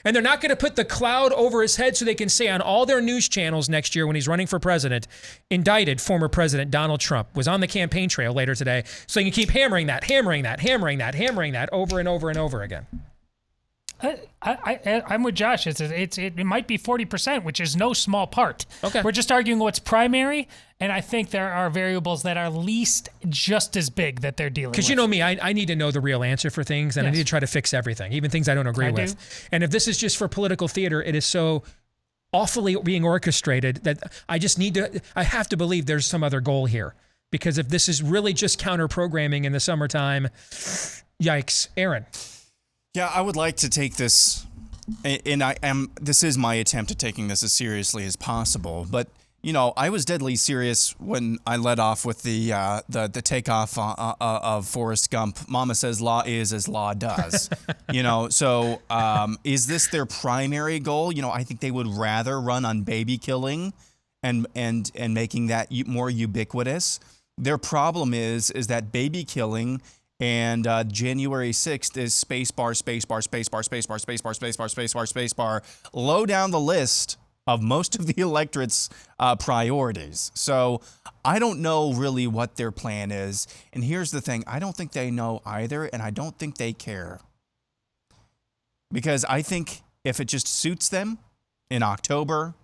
[SPEAKER 1] they're not going to put the cloud over his head so they can say on all their news channels next year when he's running for president, indicted former President Donald Trump was on the campaign trail later today. So you can keep hammering that over and over and over again.
[SPEAKER 18] I'm with Josh. It might be 40%, which is no small part.
[SPEAKER 1] Okay.
[SPEAKER 18] We're just arguing what's primary, and I think there are variables that are least just as big that they're dealing with.
[SPEAKER 1] Because you know me, I need to know the real answer for things, and I need to try to fix everything, even things I don't agree with. And if this is just for political theater, it is so awfully being orchestrated that I have to believe there's some other goal here. Because if this is really just counter-programming in the summertime, yikes. Aaron.
[SPEAKER 17] Yeah, I would like to take this, and this is my attempt at taking this as seriously as possible. But I was deadly serious when I led off with the takeoff of Forrest Gump. Mama says law is as law does. So is this their primary goal? I think they would rather run on baby killing, and making that more ubiquitous. Their problem is that baby killing. And January 6th is spacebar, low down the list of most of the electorate's priorities. So I don't know really what their plan is. And here's the thing. I don't think they know either, and I don't think they care. Because I think if it just suits them in October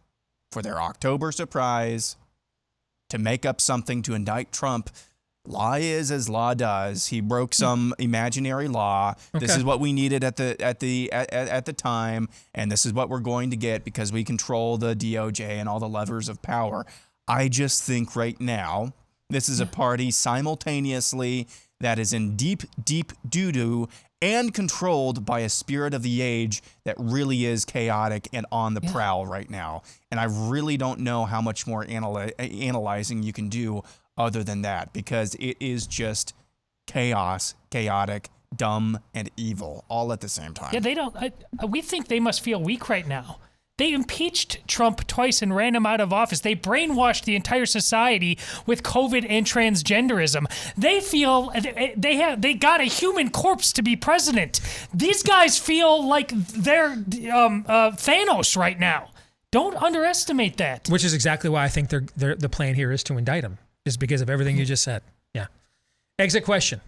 [SPEAKER 17] for their October surprise to make up something to indict Trump, law is as law does. He broke some imaginary law. Okay. This is what we needed at the time, and this is what we're going to get because we control the DOJ and all the levers of power. I just think right now this is a party simultaneously that is in deep doo-doo and controlled by a spirit of the age that really is chaotic and on the prowl right now. And I really don't know how much more analyzing you can do other than that, because it is just chaos, chaotic, dumb, and evil all at the same time.
[SPEAKER 18] Yeah, they don't. We think they must feel weak right now. They impeached Trump twice and ran him out of office. They brainwashed the entire society with COVID and transgenderism. They feel they got a human corpse to be president. These guys feel like they're Thanos right now. Don't underestimate that.
[SPEAKER 1] Which is exactly why I think the plan here is to indict him. Is because of everything you just said. Yeah. Exit question.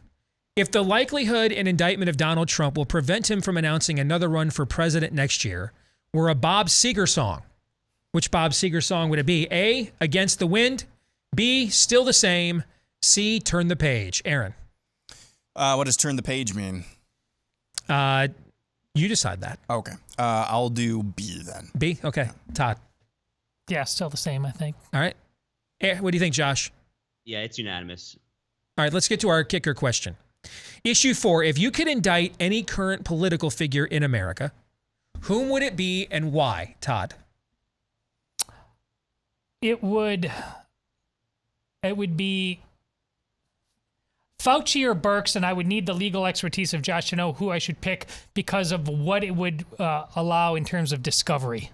[SPEAKER 1] If the likelihood and indictment of Donald Trump will prevent him from announcing another run for president next year were a Bob Seger song, which Bob Seger song would it be? A, Against the Wind. B, Still the Same. C, Turn the Page. Aaron.
[SPEAKER 17] What does turn the page mean?
[SPEAKER 1] You decide that.
[SPEAKER 17] Okay. I'll do B then.
[SPEAKER 1] B? Okay. Todd.
[SPEAKER 18] Yeah, still the same, I think.
[SPEAKER 1] All right. What do you think, Josh?
[SPEAKER 2] Yeah, it's unanimous.
[SPEAKER 1] All right, let's get to our kicker question. Issue 4, if you could indict any current political figure in America, whom would it be and why, Todd?
[SPEAKER 18] It would be Fauci or Birx, and I would need the legal expertise of Josh to know who I should pick because of what it would allow in terms of discovery.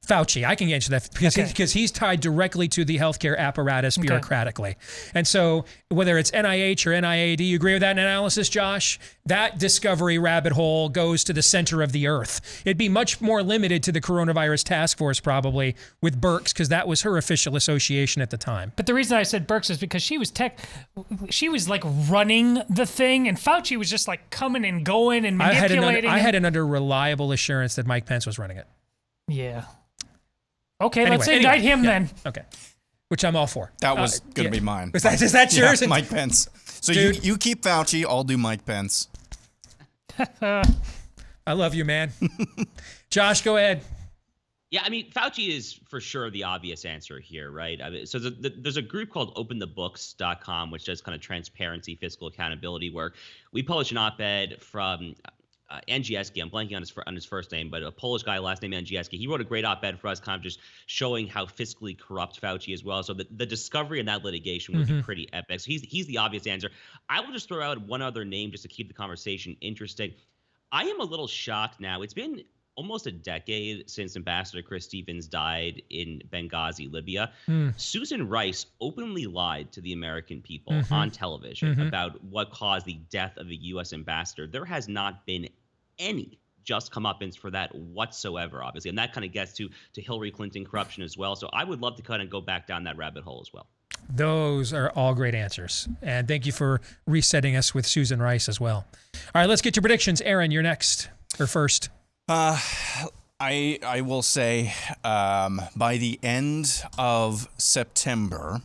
[SPEAKER 1] Fauci, I can answer that because he's tied directly to the healthcare apparatus bureaucratically. And so whether it's NIH or NIA, do you agree with that analysis, Josh? That discovery rabbit hole goes to the center of the earth. It'd be much more limited to the coronavirus task force probably with Birx because that was her official association at the time.
[SPEAKER 18] But the reason I said Birx is because she was like running the thing and Fauci was just like coming and going and manipulating.
[SPEAKER 1] I had it under reliable assurance that Mike Pence was running it.
[SPEAKER 18] Yeah. Okay, let's indict him then.
[SPEAKER 1] Okay. Which I'm all for.
[SPEAKER 17] That was going to be mine.
[SPEAKER 1] Is that yours?
[SPEAKER 17] Yeah, Mike Pence. So you keep Fauci, I'll do Mike Pence.
[SPEAKER 1] I love you, man. Josh, go ahead.
[SPEAKER 2] Yeah, I mean, Fauci is for sure the obvious answer here, right? I mean, so there's a group called openthebooks.com, which does kind of transparency, fiscal accountability work. We published an op-ed from Andrzejewski, I'm blanking on his first name, but a Polish guy, last name Andrzejewski. He wrote a great op-ed for us, kind of just showing how fiscally corrupt Fauci is well. So the discovery in that litigation would be pretty epic. So he's the obvious answer. I will just throw out one other name just to keep the conversation interesting. I am a little shocked now. It's been almost a decade since Ambassador Chris Stevens died in Benghazi, Libya. Susan Rice openly lied to the American people on television about what caused the death of a U.S. ambassador. There has not been any just comeuppance for that whatsoever, obviously. And that kind of gets to Hillary Clinton corruption as well. So I would love to kind of go back down that rabbit hole as well.
[SPEAKER 1] Those are all great answers. And thank you for resetting us with Susan Rice as well. All right, let's get your predictions. Aaron, you're next or first.
[SPEAKER 17] I will say by the end of September,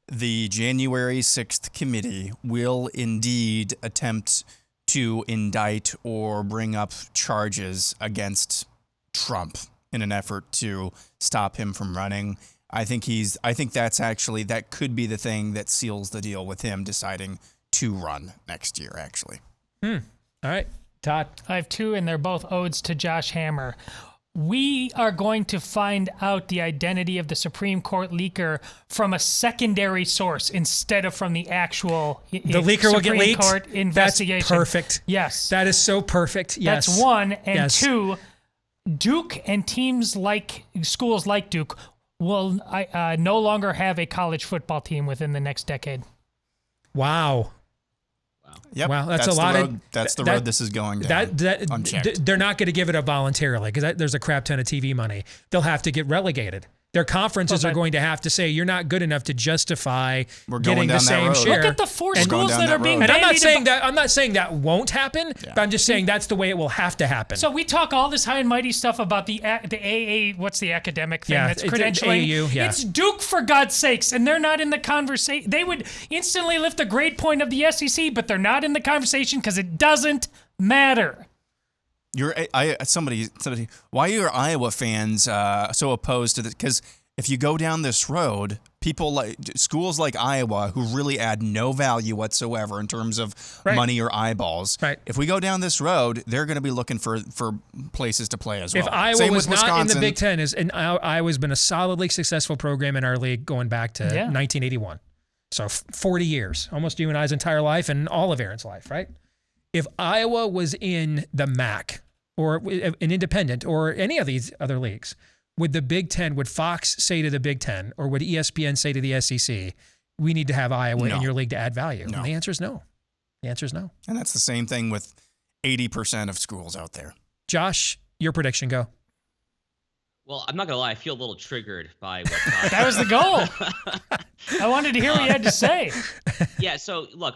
[SPEAKER 17] the January 6th committee will indeed attempt to indict or bring up charges against Trump in an effort to stop him from running. I think that could be the thing that seals the deal with him deciding to run next year, actually.
[SPEAKER 1] All right. Todd?
[SPEAKER 18] I have two, and they're both odes to Josh Hammer. We are going to find out the identity of the Supreme Court leaker from a secondary source instead of from the actual
[SPEAKER 1] the leaker will get leaked.
[SPEAKER 18] Court investigation.
[SPEAKER 1] That's perfect.
[SPEAKER 18] Yes.
[SPEAKER 1] That is so perfect. Yes.
[SPEAKER 18] That's one. And two, Duke and teams like schools like Duke will no longer have a college football team within the next decade.
[SPEAKER 1] Wow.
[SPEAKER 17] Yep.
[SPEAKER 1] Wow, that's a lot.
[SPEAKER 17] That's the road this is going down.
[SPEAKER 1] They're not going to give it up voluntarily because there's a crap ton of TV money. They'll have to get relegated. Their conferences are going to have to say you're not good enough to justify getting the same share.
[SPEAKER 18] Look at the four schools that are being.
[SPEAKER 1] And I'm not saying that won't happen, but I'm just saying that's the way it will have to happen.
[SPEAKER 18] So we talk all this high and mighty stuff about the AA. What's the academic thing that's credentialing?
[SPEAKER 1] AAU,
[SPEAKER 18] It's Duke, for God's sakes, and they're not in the conversation. They would instantly lift the grade point of the SEC, but they're not in the conversation because it doesn't matter.
[SPEAKER 17] Somebody. Why are your Iowa fans so opposed to this? Because if you go down this road, people like schools like Iowa who really add no value whatsoever in terms of money or eyeballs.
[SPEAKER 1] Right.
[SPEAKER 17] If we go down this road, they're going to be looking for places to play as well.
[SPEAKER 1] If Iowa was not in the Big Ten, Iowa's been a solidly successful program in our league going back to 1981. So 40 years, almost you and I's entire life and all of Aaron's life, right? If Iowa was in the MAC or an independent or any of these other leagues, would the Big Ten, would Fox say to the Big Ten or would ESPN say to the SEC, we need to have Iowa in your league to add value? No. And the answer is no. The answer is no.
[SPEAKER 17] And that's the same thing with 80% of schools out there.
[SPEAKER 1] Josh, your prediction, go.
[SPEAKER 2] Well, I'm not going to lie. I feel a little triggered by what Todd
[SPEAKER 18] That was the goal. I wanted to hear what you had to say.
[SPEAKER 2] Yeah, so look,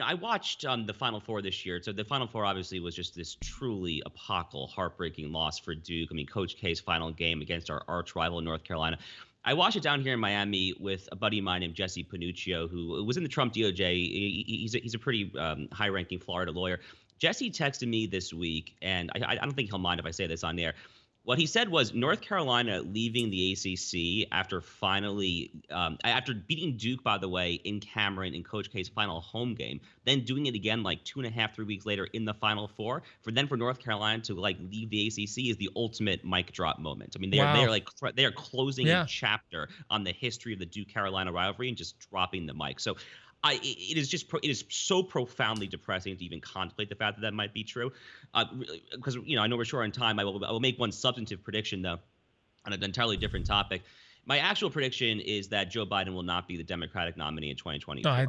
[SPEAKER 2] I watched the Final Four this year. So the Final Four obviously was just this truly epochal, heartbreaking loss for Duke. I mean, Coach K's final game against our arch rival North Carolina. I watched it down here in Miami with a buddy of mine named Jesse Panuccio, who was in the Trump DOJ. He's a pretty high-ranking Florida lawyer. Jesse texted me this week, and I don't think he'll mind if I say this on air. What he said was North Carolina leaving the ACC after finally, after beating Duke, by the way, in Cameron in Coach K's final home game, then doing it again like 2.5, 3 weeks later in the Final Four, for North Carolina to like leave the ACC is the ultimate mic drop moment. I mean, they are closing a chapter on the history of the Duke Carolina rivalry and just dropping the mic. So it is so profoundly depressing to even contemplate the fact that might be true. Because I know we're short on time. I will make one substantive prediction though, on an entirely different topic. My actual prediction is that Joe Biden will not be the Democratic nominee in 2024.
[SPEAKER 1] No,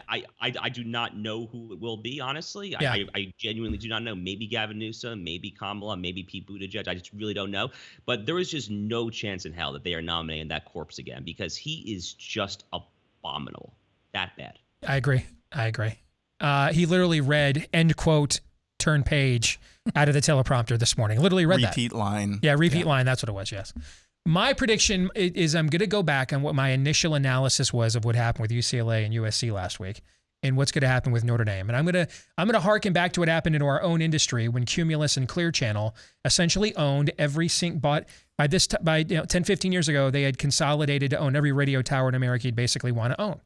[SPEAKER 2] I do not know who it will be, honestly.
[SPEAKER 1] Yeah.
[SPEAKER 2] I genuinely do not know. Maybe Gavin Newsom, maybe Kamala, maybe Pete Buttigieg. I just really don't know. But there is just no chance in hell that they are nominating that corpse again, because he is just abominable. That bad.
[SPEAKER 1] I agree. He literally read end quote, turn page out of the teleprompter this morning. Literally read that.
[SPEAKER 17] Repeat line.
[SPEAKER 1] Yeah, repeat line. That's what it was. Yes. My prediction is I'm going to go back on what my initial analysis was of what happened with UCLA and USC last week, and what's going to happen with Notre Dame. And I'm going to harken back to what happened in our own industry when Cumulus and Clear Channel essentially owned every by 10, 15 years ago, they had consolidated to own every radio tower in America you'd basically want to own.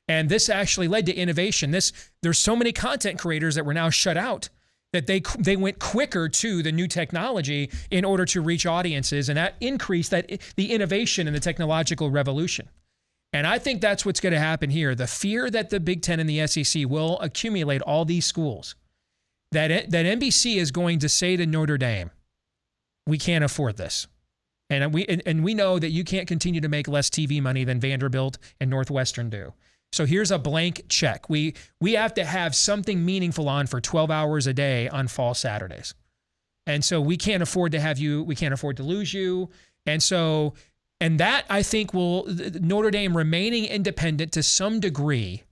[SPEAKER 1] And this actually led to innovation. There's so many content creators that were now shut out that they went quicker to the new technology in order to reach audiences, and that increased the innovation and the technological revolution. And I think that's what's going to happen here. The fear that the Big Ten and the SEC will accumulate all these schools, that NBC is going to say to Notre Dame, we can't afford this. And we know that you can't continue to make less TV money than Vanderbilt and Northwestern do. So here's a blank check. We have to have something meaningful on for 12 hours a day on fall Saturdays. And so we can't afford to lose you. And that I think will, Notre Dame remaining independent to some degree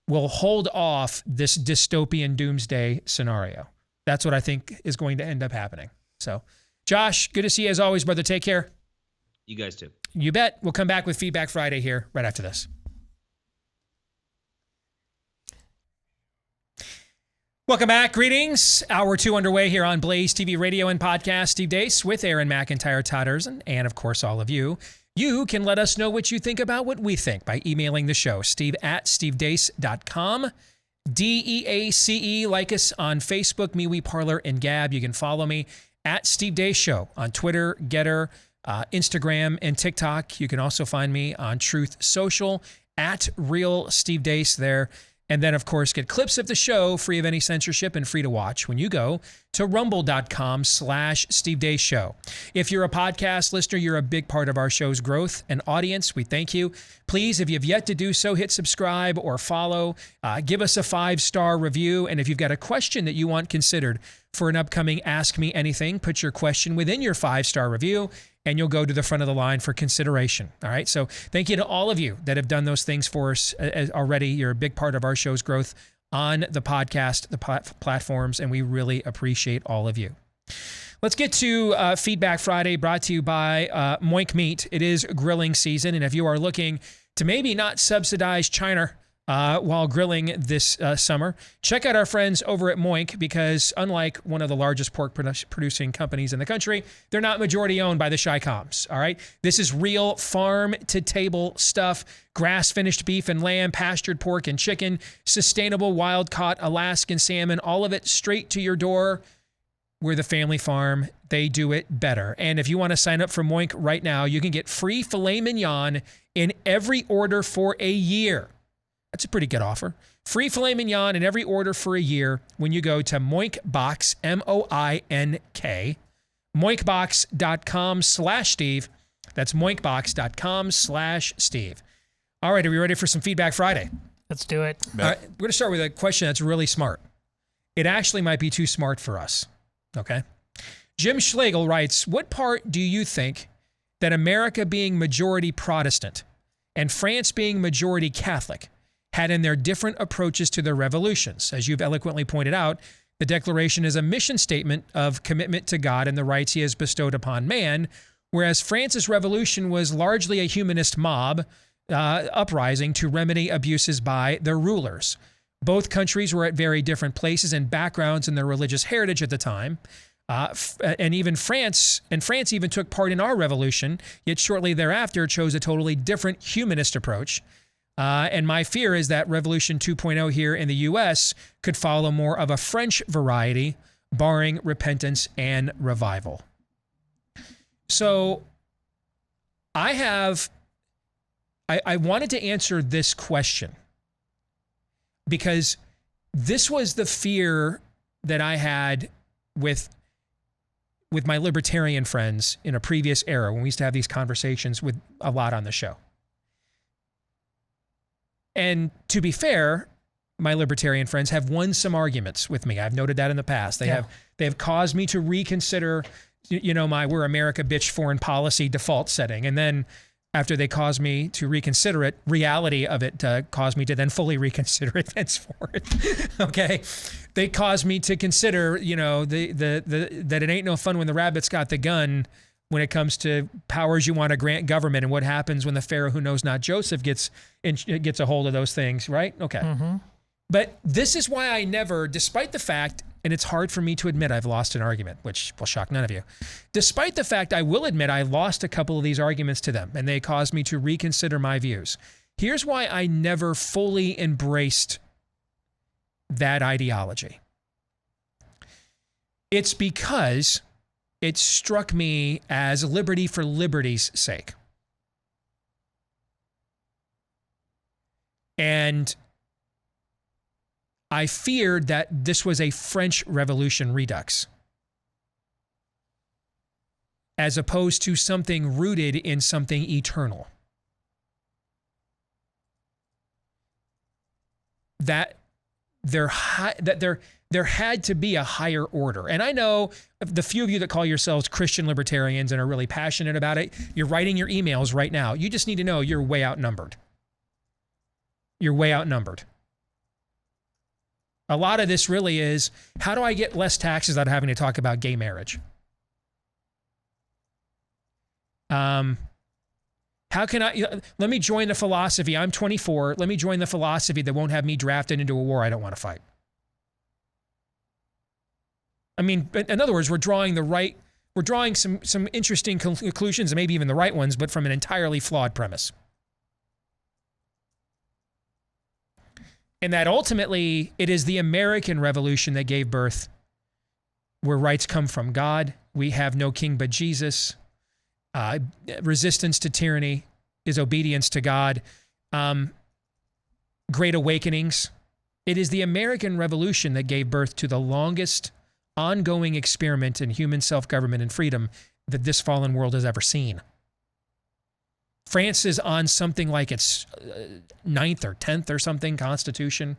[SPEAKER 1] will hold off this dystopian doomsday scenario. That's what I think is going to end up happening. So Josh, good to see you as always, brother. Take care.
[SPEAKER 2] You guys too.
[SPEAKER 1] You bet. We'll come back with Feedback Friday here right after this. Welcome back. Greetings. Hour 2 underway here on Blaze TV radio and podcast. Steve Deace with Aaron McIntyre, Todd Erzen, and of course all of you. You can let us know what you think about what we think by emailing the show, steve@stevedeace.com. DEACE. Like us on Facebook, MeWe, Parler, and Gab. You can follow me at Steve Deace Show on Twitter, Getter, Instagram, and TikTok. You can also find me on Truth Social at Real Steve Deace there. And then, of course, get clips of the show free of any censorship and free to watch when you go to rumble.com/Steve Deace Show. If you're a podcast listener, you're a big part of our show's growth and audience. We thank you. Please, if you've yet to do so, hit subscribe or follow. Give us a 5-star review. And if you've got a question that you want considered for an upcoming Ask Me Anything, put your question within your 5-star review, and you'll go to the front of the line for consideration. All right. So thank you to all of you that have done those things for us already. You're a big part of our show's growth on the podcast, the platforms, and we really appreciate all of you. Let's get to Feedback Friday, brought to you by Moink Meat. It is grilling season, and if you are looking to maybe not subsidize China while grilling this summer, check out our friends over at Moink, because unlike one of the largest pork producing companies in the country, they're not majority owned by the Chi-Coms, all right? This is real farm-to-table stuff, grass-finished beef and lamb, pastured pork and chicken, sustainable wild-caught Alaskan salmon, all of it straight to your door. We're the family farm. They do it better. And if you want to sign up for Moink right now, you can get free filet mignon in every order for a year. That's a pretty good offer. Free filet mignon in every order for a year when you go to Moinkbox, MOINK, moinkbox.com/Steve. That's moinkbox.com/Steve. All right, are we ready for some Feedback Friday?
[SPEAKER 18] Let's do it.
[SPEAKER 1] All right, we're going to start with a question that's really smart. It actually might be too smart for us, okay? Jim Schlegel writes, what part do you think that America being majority Protestant and France being majority Catholic had in their different approaches to their revolutions. As you've eloquently pointed out, the Declaration is a mission statement of commitment to God and the rights he has bestowed upon man, whereas France's revolution was largely a humanist mob uprising to remedy abuses by their rulers. Both countries were at very different places and backgrounds in their religious heritage at the time. And France even took part in our revolution, yet shortly thereafter chose a totally different humanist approach. And my fear is that Revolution 2.0 here in the U.S. could follow more of a French variety, barring repentance and revival. So I wanted to answer this question because this was the fear that I had with my libertarian friends in a previous era when we used to have these conversations with a lot on the show. And to be fair, my libertarian friends have won some arguments with me. I've noted that in the past. They have caused me to reconsider, my "we're America, bitch" foreign policy default setting. And then after they caused me to reconsider it, reality of it caused me to then fully reconsider it thenceforth. Okay? They caused me to consider, that it ain't no fun when the rabbit's got the gun when it comes to powers you want to grant government and what happens when the Pharaoh who knows not Joseph gets a hold of those things, right? Okay. Mm-hmm. But this is why I never, despite the fact, and it's hard for me to admit I've lost an argument, which will shock none of you. Despite the fact I will admit I lost a couple of these arguments to them, and they caused me to reconsider my views. Here's why I never fully embraced that ideology. It's because it struck me as liberty for liberty's sake. And I feared that this was a French Revolution redux, as opposed to something rooted in something eternal. That there had to be a higher order. And I know the few of you that call yourselves Christian libertarians and are really passionate about it, you're writing your emails right now. You just need to know you're way outnumbered. You're way outnumbered. A lot of this really is, how do I get less taxes without having to talk about gay marriage? How can let me join the philosophy. I'm 24. Let me join the philosophy that won't have me drafted into a war I don't want to fight. I mean, in other words, we're drawing some interesting conclusions, and maybe even the right ones, but from an entirely flawed premise. And that ultimately, it is the American Revolution that gave birth, where rights come from God. We have no king but Jesus. Resistance to tyranny is obedience to God. Great awakenings. It is the American Revolution that gave birth to the longest ongoing experiment in human self-government and freedom that this fallen world has ever seen. France is on something like its 9th or 10th or something constitution.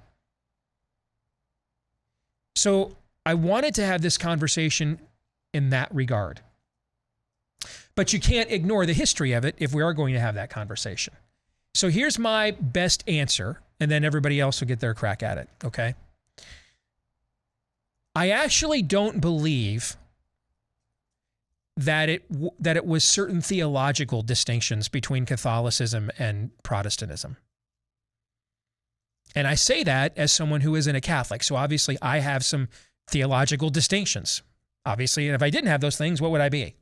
[SPEAKER 1] So I wanted to have this conversation in that regard. But you can't ignore the history of it if we are going to have that conversation. So here's my best answer, and then everybody else will get their crack at it, okay? I actually don't believe that it was certain theological distinctions between Catholicism and Protestantism. And I say that as someone who isn't a Catholic. So obviously I have some theological distinctions. Obviously, and if I didn't have those things, what would I be?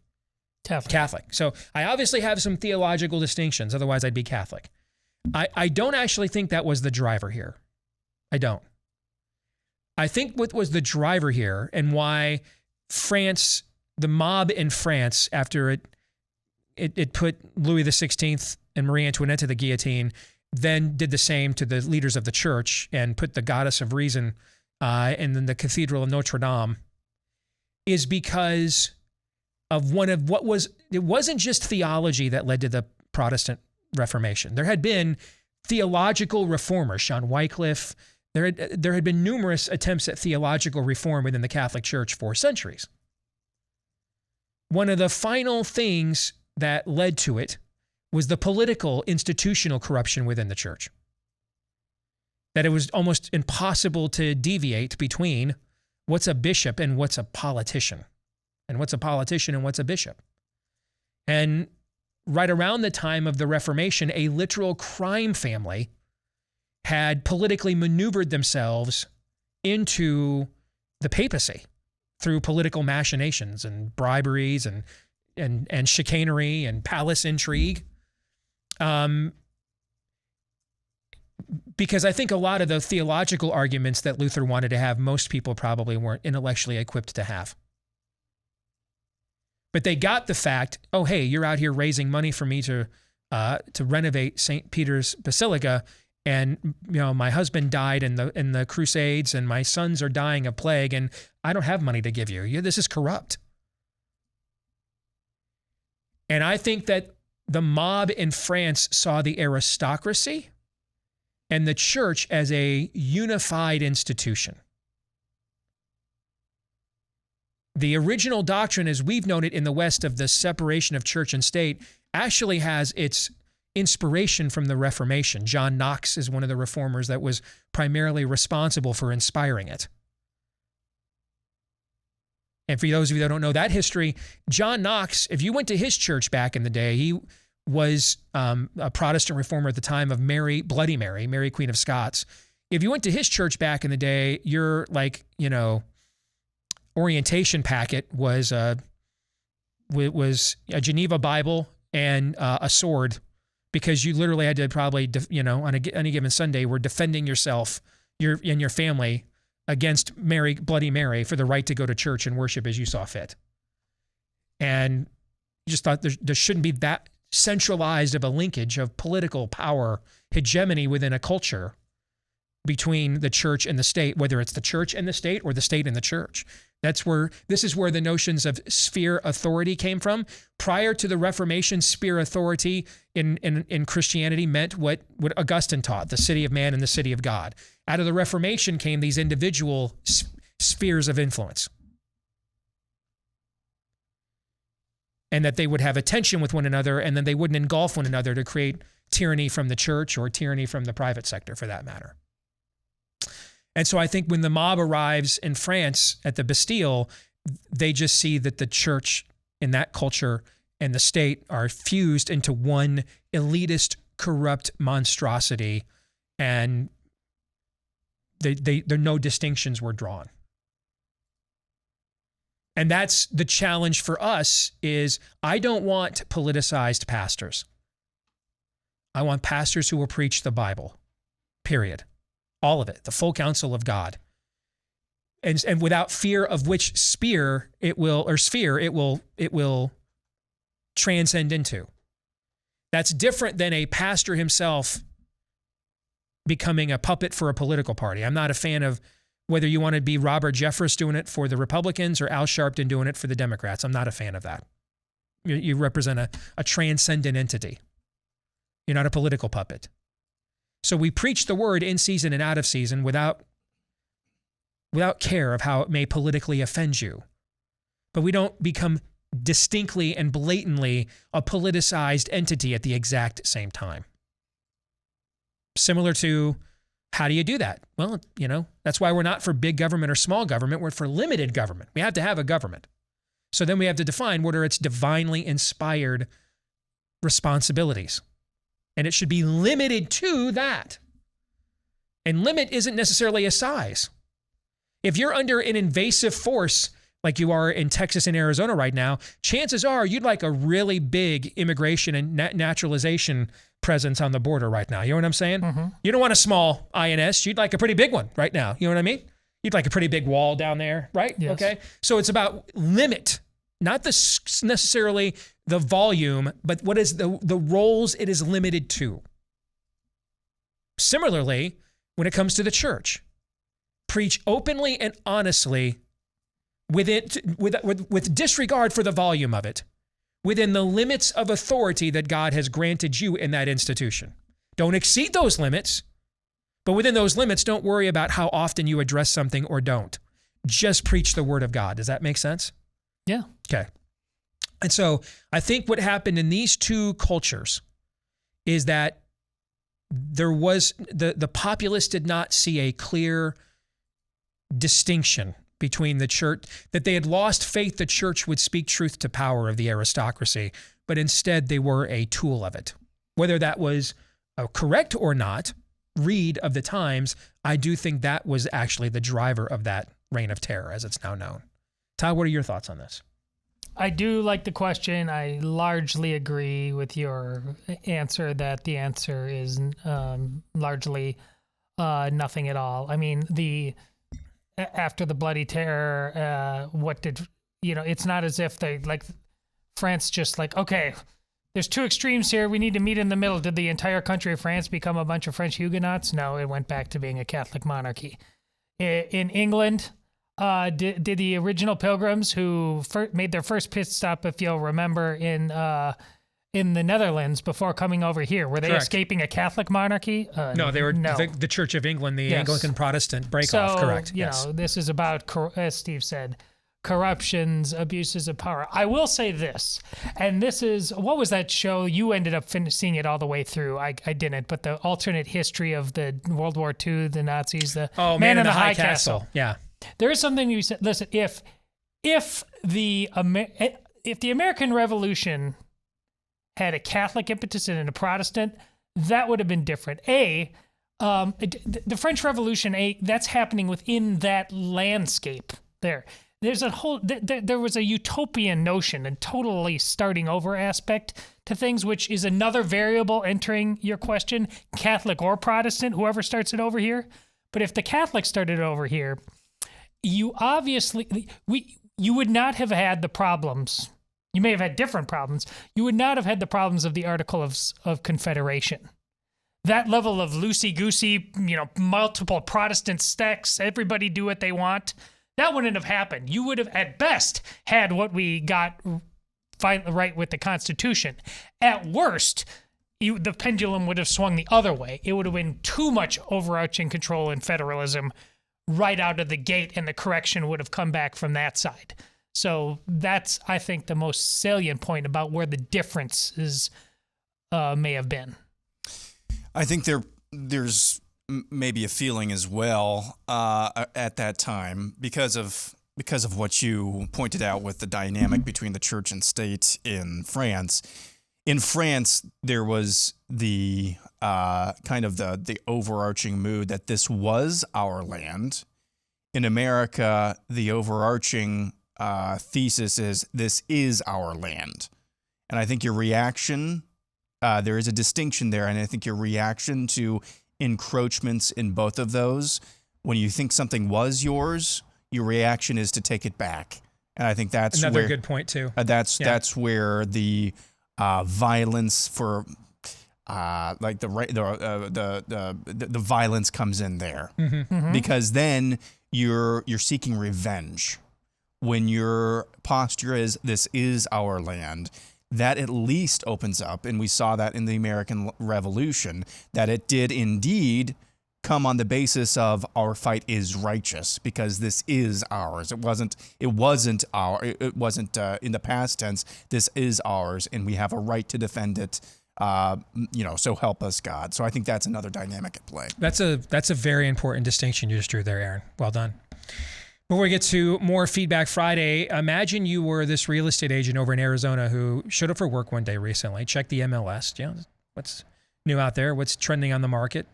[SPEAKER 1] Catholic. So I obviously have some theological distinctions. Otherwise, I'd be Catholic. I don't actually think that was the driver here. I don't. I think what was the driver here and why France, the mob in France, after it put Louis XVI and Marie Antoinette to the guillotine, then did the same to the leaders of the church and put the goddess of reason in the Cathedral of Notre Dame, is because of it wasn't just theology that led to the Protestant Reformation. There had been theological reformers, John Wycliffe. There had been numerous attempts at theological reform within the Catholic Church for centuries. One of the final things that led to it was the political institutional corruption within the church. that it was almost impossible to deviate between what's a bishop and what's a politician, and what's a politician and what's a bishop. And right around the time of the Reformation, a literal crime family had politically maneuvered themselves into the papacy through political machinations and briberies and chicanery and palace intrigue. Because I think a lot of the theological arguments that Luther wanted to have, most people probably weren't intellectually equipped to have. But they got the fact, oh, hey, you're out here raising money for me to renovate St. Peter's Basilica, and my husband died in the Crusades, and my sons are dying of plague, and I don't have money to give you. This is corrupt. And I think that the mob in France saw the aristocracy and the church as a unified institution. The original doctrine, as we've known it in the West, of the separation of church and state actually has its inspiration from the Reformation. John Knox is one of the reformers that was primarily responsible for inspiring it. And for those of you that don't know that history, John Knox, if you went to his church back in the day, he was a Protestant reformer at the time of Bloody Mary, Mary Queen of Scots. If you went to his church back in the day, your orientation packet was a Geneva Bible and a sword, because you literally had to probably, on any given Sunday, were defending yourself and your family against Bloody Mary for the right to go to church and worship as you saw fit. And you just thought there shouldn't be that centralized of a linkage of political power, hegemony within a culture between the church and the state, whether it's the church and the state or the state and the church. This is where the notions of sphere authority came from. Prior to the Reformation, sphere authority in Christianity meant what Augustine taught, the city of man and the city of God. Out of the Reformation came these individual spheres of influence. And that they would have a tension with one another, and then they wouldn't engulf one another to create tyranny from the church or tyranny from the private sector, for that matter. And so I think when the mob arrives in France at the Bastille, they just see that the church in that culture and the state are fused into one elitist, corrupt monstrosity, and there no distinctions were drawn. And that's the challenge for us is I don't want politicized pastors. I want pastors who will preach the Bible, period. All of it, the full counsel of God. And without fear of which sphere it will transcend into. That's different than a pastor himself becoming a puppet for a political party. I'm not a fan of whether you want to be Robert Jeffress doing it for the Republicans or Al Sharpton doing it for the Democrats. I'm not a fan of that. You represent a transcendent entity. You're not a political puppet. So we preach the word in season and out of season without care of how it may politically offend you. But we don't become distinctly and blatantly a politicized entity at the exact same time. Similar to, how do you do that? Well, that's why we're not for big government or small government. We're for limited government. We have to have a government. So then we have to define what are its divinely inspired responsibilities. And it should be limited to that. And limit isn't necessarily a size. If you're under an invasive force like you are in Texas and Arizona right now, chances are you'd like a really big immigration and naturalization presence on the border right now. You know what I'm saying? Mm-hmm. You don't want a small INS. You'd like a pretty big one right now. You know what I mean? You'd like a pretty big wall down there, right?
[SPEAKER 18] Yes.
[SPEAKER 1] Okay. So it's about limit, not necessarily the volume, but what is the roles it is limited to. Similarly, when it comes to the church, preach openly and honestly with disregard for the volume of it, within the limits of authority that God has granted you in that institution. Don't exceed those limits, but within those limits, don't worry about how often you address something or don't. Just preach the word of God. Does that make sense?
[SPEAKER 18] Yeah.
[SPEAKER 1] Okay. And so I think what happened in these two cultures is that there was the populace did not see a clear distinction between the church, that they had lost faith the church would speak truth to power of the aristocracy, but instead they were a tool of it. Whether that was correct or not, read of the times, I do think that was actually the driver of that reign of terror, as it's now known. Todd, what are your thoughts on this?
[SPEAKER 18] I do like the question. I largely agree with your answer that the answer is largely nothing at all. I mean, after the Bloody Terror, it's not as if they, like, France just like, okay, there's two extremes here. We need to meet in the middle. Did the entire country of France become a bunch of French Huguenots? No, it went back to being a Catholic monarchy. In England, did the original Pilgrims who made their first pit stop, if you'll remember, in the Netherlands before coming over here, were they
[SPEAKER 1] Correct.
[SPEAKER 18] Escaping a Catholic monarchy?
[SPEAKER 1] No, they were the Church of England, the Anglican Protestant break-off. Correct.
[SPEAKER 18] You know, this is about, as Steve said, corruptions, abuses of power. I will say this, and this is, what was that show? You ended up seeing it all the way through. I didn't, but the alternate history of the World War II, the Nazis, the Man in the High Castle.
[SPEAKER 1] Yeah.
[SPEAKER 18] There is something you said. Listen, if the American Revolution had a Catholic impetus and a Protestant, that would have been different. The French Revolution, that's happening within that landscape there. There's a whole, there was a utopian notion and totally starting over aspect to things, which is another variable entering your question, Catholic or Protestant, whoever starts it over here. But if the Catholics started it over here, you would not have had the problems. You may have had different problems. You would not have had the problems of the Article of Confederation. That level of loosey-goosey, multiple Protestant sects, everybody do what they want, that wouldn't have happened. You would have, at best, had what we got right with the Constitution. At worst, the pendulum would have swung the other way. It would have been too much overarching control and federalism right out of the gate, and the correction would have come back from that side. So that's, I think, the most salient point about where the differences may have been.
[SPEAKER 17] I think there's maybe a feeling as well at that time because of what you pointed out with the dynamic between the church and state in France. In France, there was the kind of the overarching mood that this was our land. In America, the overarching thesis is this is our land. And I think your reaction, there is a distinction there, and I think your reaction to encroachments in both of those, when you think something was yours, your reaction is to take it back. And I think that's
[SPEAKER 1] another good point too.
[SPEAKER 17] That's where the violence for like the violence comes in there, because then you're seeking revenge. When your posture is this is our land, that at least opens up, and we saw that in the American Revolution, that it did indeed come on the basis of our fight is righteous because this is ours. It wasn't in the past tense. This is ours, and we have a right to defend it. So help us God. So I think that's another dynamic at play.
[SPEAKER 1] That's a very important distinction you just drew there, Aaron. Well done. Before we get to more Feedback Friday, imagine you were this real estate agent over in Arizona who showed up for work one day recently, checked the MLS, what's new out there, what's trending on the market,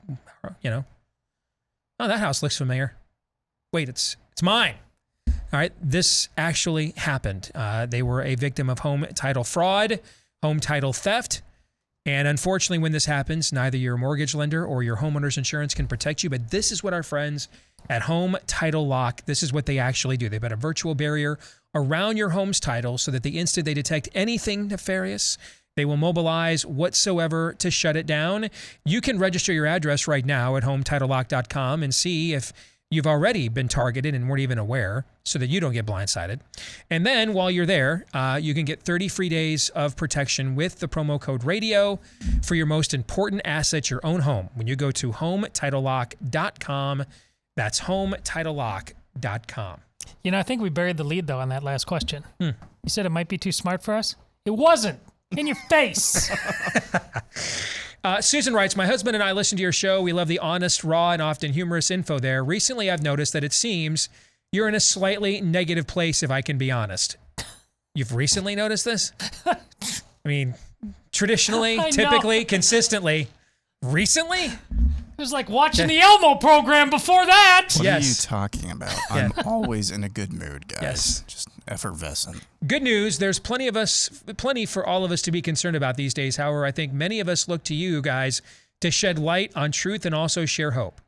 [SPEAKER 1] oh, that house looks familiar. Wait, it's mine. All right, this actually happened. They were a victim of home title fraud, home title theft. And unfortunately, when this happens, neither your mortgage lender or your homeowner's insurance can protect you. But this is what our friends at Home Title Lock, this is what they actually do. They've got a virtual barrier around your home's title so that the instant they detect anything nefarious, they will mobilize whatsoever to shut it down. You can register your address right now at HometitleLock.com and see if you've already been targeted and weren't even aware so that you don't get blindsided. And then while you're there, you can get 30 free days of protection with the promo code RADIO for your most important asset, your own home. When you go to HometitleLock.com, that's HometitleLock.com.
[SPEAKER 18] I think we buried the lead, though, on that last question. You said it might be too smart for us. It wasn't. In your face.
[SPEAKER 1] Susan writes, my husband and I listen to your show. We love the honest, raw, and often humorous info there. Recently, I've noticed that it seems you're in a slightly negative place, if I can be honest. You've recently noticed this? I mean, traditionally, typically, consistently. Recently?
[SPEAKER 18] It was like watching the Elmo program before that.
[SPEAKER 17] What are you talking about? I'm always in a good mood, guys.
[SPEAKER 1] Yes.
[SPEAKER 17] Just effervescent.
[SPEAKER 1] Good news, there's plenty for all of us to be concerned about these days. However, I think many of us look to you guys to shed light on truth and also share hope.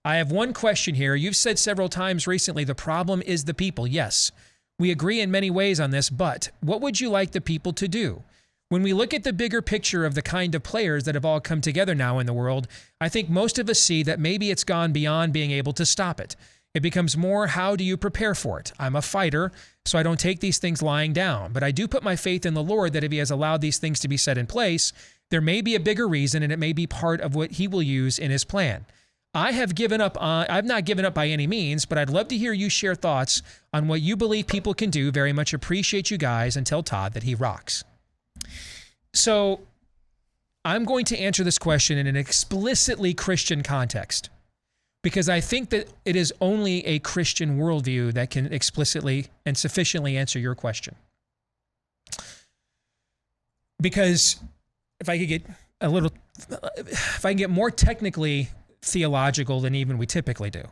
[SPEAKER 1] I have one question here. You've said several times recently the problem is the people. Yes, we agree in many ways on this, but what would you like the people to do? When we look at the bigger picture of the kind of players that have all come together now in the world, I think most of us see that maybe it's gone beyond being able to stop it. It becomes more, how do you prepare for it? I'm a fighter, so I don't take these things lying down. But I do put my faith in the Lord that if he has allowed these things to be set in place, there may be a bigger reason, and it may be part of what he will use in his plan. I've not given up by any means, but I'd love to hear you share thoughts on what you believe people can do. Very much appreciate you guys, and tell Todd that he rocks. So I'm going to answer this question in an explicitly Christian context, because I think that it is only a Christian worldview that can explicitly and sufficiently answer your question. Because if I can get more technically theological than even we typically do,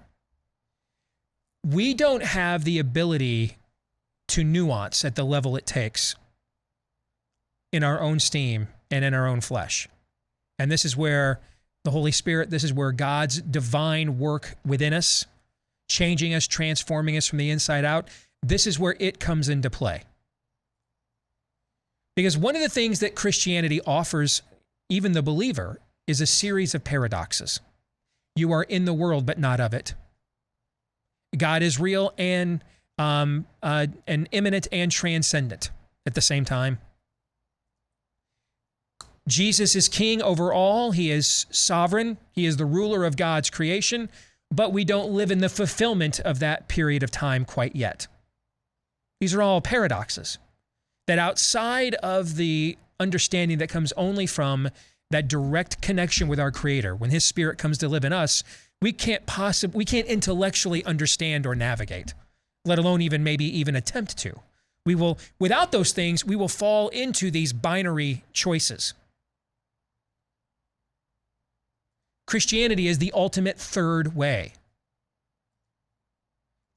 [SPEAKER 1] we don't have the ability to nuance at the level it takes in our own steam and in our own flesh. And this is where the Holy Spirit, this is where God's divine work within us, changing us, transforming us from the inside out, this is where it comes into play. Because one of the things that Christianity offers even the believer is a series of paradoxes. You are in the world, but not of it. God is real and immanent and transcendent at the same time. Jesus is king over all. He is sovereign. He is the ruler of God's creation, but we don't live in the fulfillment of that period of time quite yet. These are all paradoxes that outside of the understanding that comes only from that direct connection with our Creator, when his Spirit comes to live in us, we can't intellectually understand or navigate, let alone even attempt to. Without those things, we will fall into these binary choices. Christianity is the ultimate third way.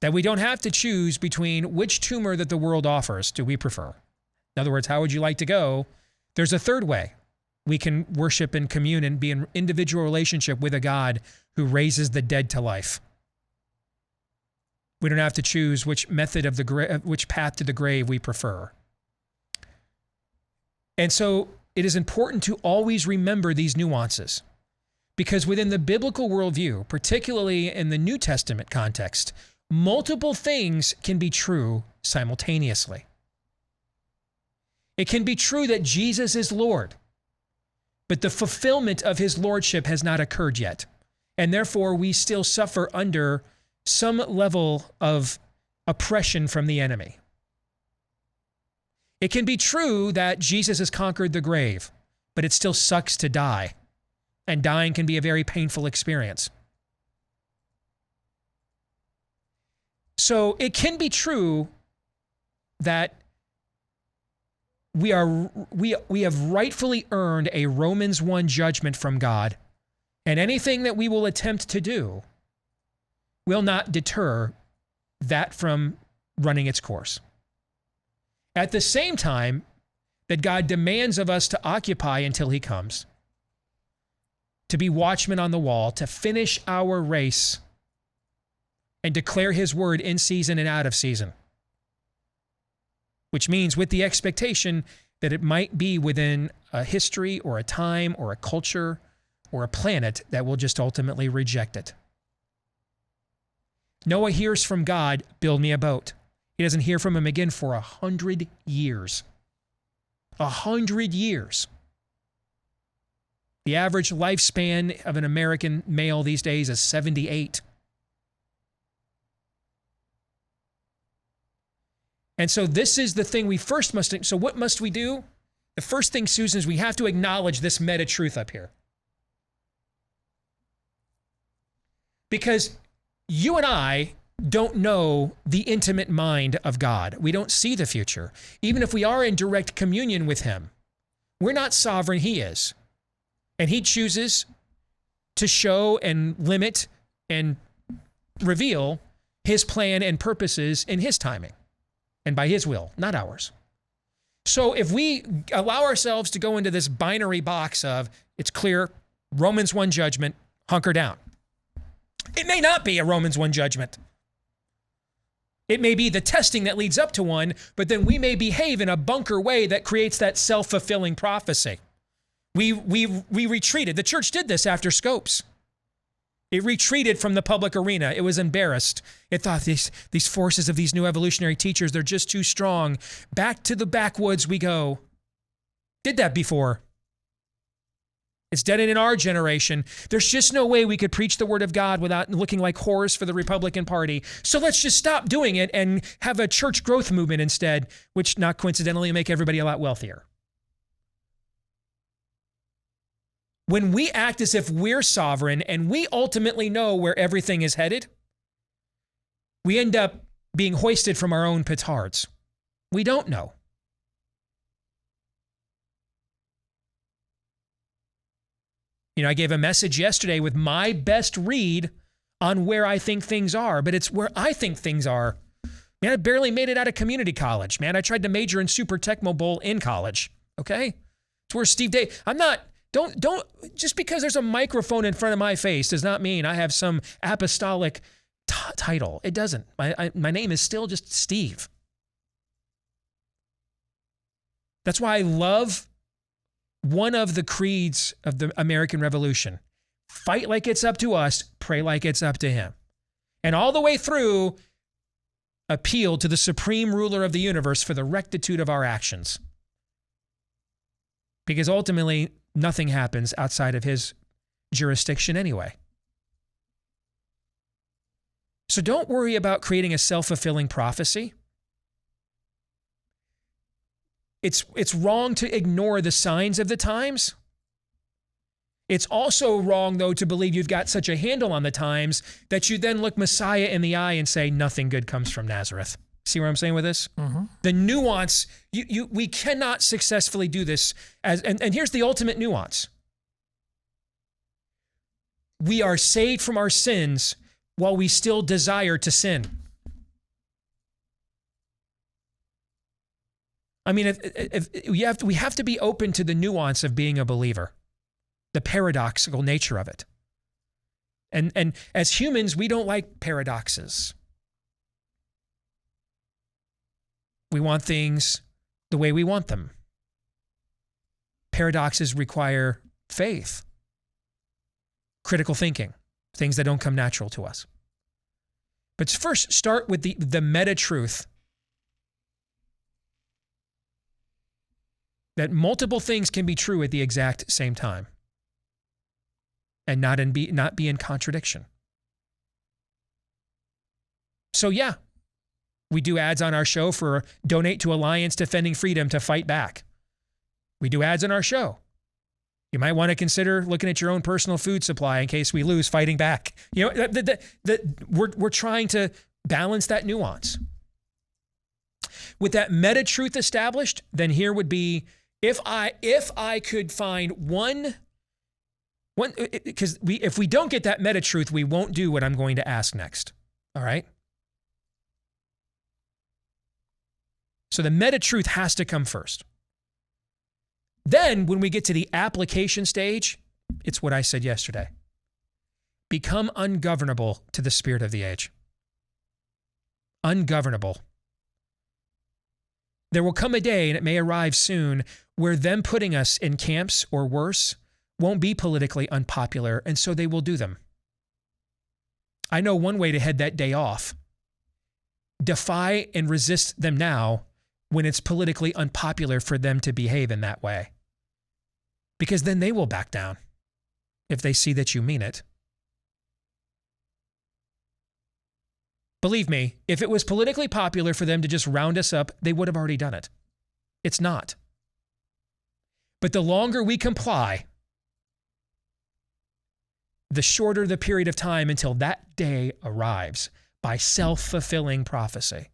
[SPEAKER 1] That we don't have to choose between which tumor that the world offers do we prefer. In other words, how would you like to go? There's a third way. We can worship and commune and be in individual relationship with a God who raises the dead to life. We don't have to choose which path to the grave we prefer. And so it is important to always remember these nuances, because within the biblical worldview, particularly in the New Testament context, multiple things can be true simultaneously. It can be true that Jesus is Lord, but the fulfillment of his lordship has not occurred yet, and therefore we still suffer under some level of oppression from the enemy. It can be true that Jesus has conquered the grave, but it still sucks to die, and dying can be a very painful experience. So it can be true that we have rightfully earned a Romans 1 judgment from God, and anything that we will attempt to do will not deter that from running its course. At the same time, that God demands of us to occupy until he comes, to be watchmen on the wall, to finish our race and declare his word in season and out of season. Which means with the expectation that it might be within a history or a time or a culture or a planet that will just ultimately reject it. Noah hears from God, build me a boat. He doesn't hear from him again for 100 years. 100 years. The average lifespan of an American male these days is 78. And so this is the thing we first must, so what must we do? The first thing, Susan, is we have to acknowledge this meta truth up here. Because you and I don't know the intimate mind of God. We don't see the future. Even if we are in direct communion with him, we're not sovereign, he is. And he chooses to show and limit and reveal his plan and purposes in his timing and by his will, not ours. So if we allow ourselves to go into this binary box of, it's clear, Romans 1 judgment, hunker down. It may not be a Romans 1 judgment. It may be the testing that leads up to one, but then we may behave in a bunker way that creates that self-fulfilling prophecy. We retreated. The church did this after Scopes. It retreated from the public arena. It was embarrassed. It thought these forces of these new evolutionary teachers, they're just too strong. Back to the backwoods we go. Did that before. It's dead in our generation. There's just no way we could preach the word of God without looking like whores for the Republican Party. So let's just stop doing it and have a church growth movement instead, which not coincidentally make everybody a lot wealthier. When we act as if we're sovereign and we ultimately know where everything is headed, we end up being hoisted from our own petards. We don't know. You know, I gave a message yesterday with my best read on where I think things are, but it's where I think things are. Man, I barely made it out of community college, man. I tried to major in Super Tecmo Bowl in college, okay? It's where Steve Deace, don't, just because there's a microphone in front of my face does not mean I have some apostolic title. It doesn't. My name is still just Steve. That's why I love one of the creeds of the American Revolution. Fight like it's up to us, pray like it's up to him. And all the way through, appeal to the supreme ruler of the universe for the rectitude of our actions. Because ultimately, nothing happens outside of his jurisdiction anyway. So don't worry about creating a self-fulfilling prophecy. It's wrong to ignore the signs of the times. It's also wrong, though, to believe you've got such a handle on the times that you then look Messiah in the eye and say, nothing good comes from Nazareth. See where I'm saying with this? Mm-hmm. The nuance, we cannot successfully do this. And here's the ultimate nuance. We are saved from our sins while we still desire to sin. I mean, we have to be open to the nuance of being a believer, the paradoxical nature of it. And as humans, we don't like paradoxes. We want things the way we want them. Paradoxes require faith, critical thinking, things that don't come natural to us. But first, start with the meta-truth that multiple things can be true at the exact same time and not be in contradiction. So yeah, we do ads on our show for donate to Alliance Defending Freedom to fight back. We do ads on our show. You might want to consider looking at your own personal food supply in case we lose fighting back. You know, we're trying to balance that nuance. With that meta truth established, then here would be, if I could find one, because if we don't get that meta truth, we won't do what I'm going to ask next. All right. So the meta truth has to come first. Then when we get to the application stage, it's what I said yesterday. Become ungovernable to the spirit of the age. Ungovernable. There will come a day, and it may arrive soon, where them putting us in camps or worse won't be politically unpopular, and so they will do them. I know one way to head that day off. Defy and resist them now when it's politically unpopular for them to behave in that way. Because then they will back down if they see that you mean it. Believe me, if it was politically popular for them to just round us up, they would have already done it. It's not. But the longer we comply, the shorter the period of time until that day arrives by self-fulfilling prophecy.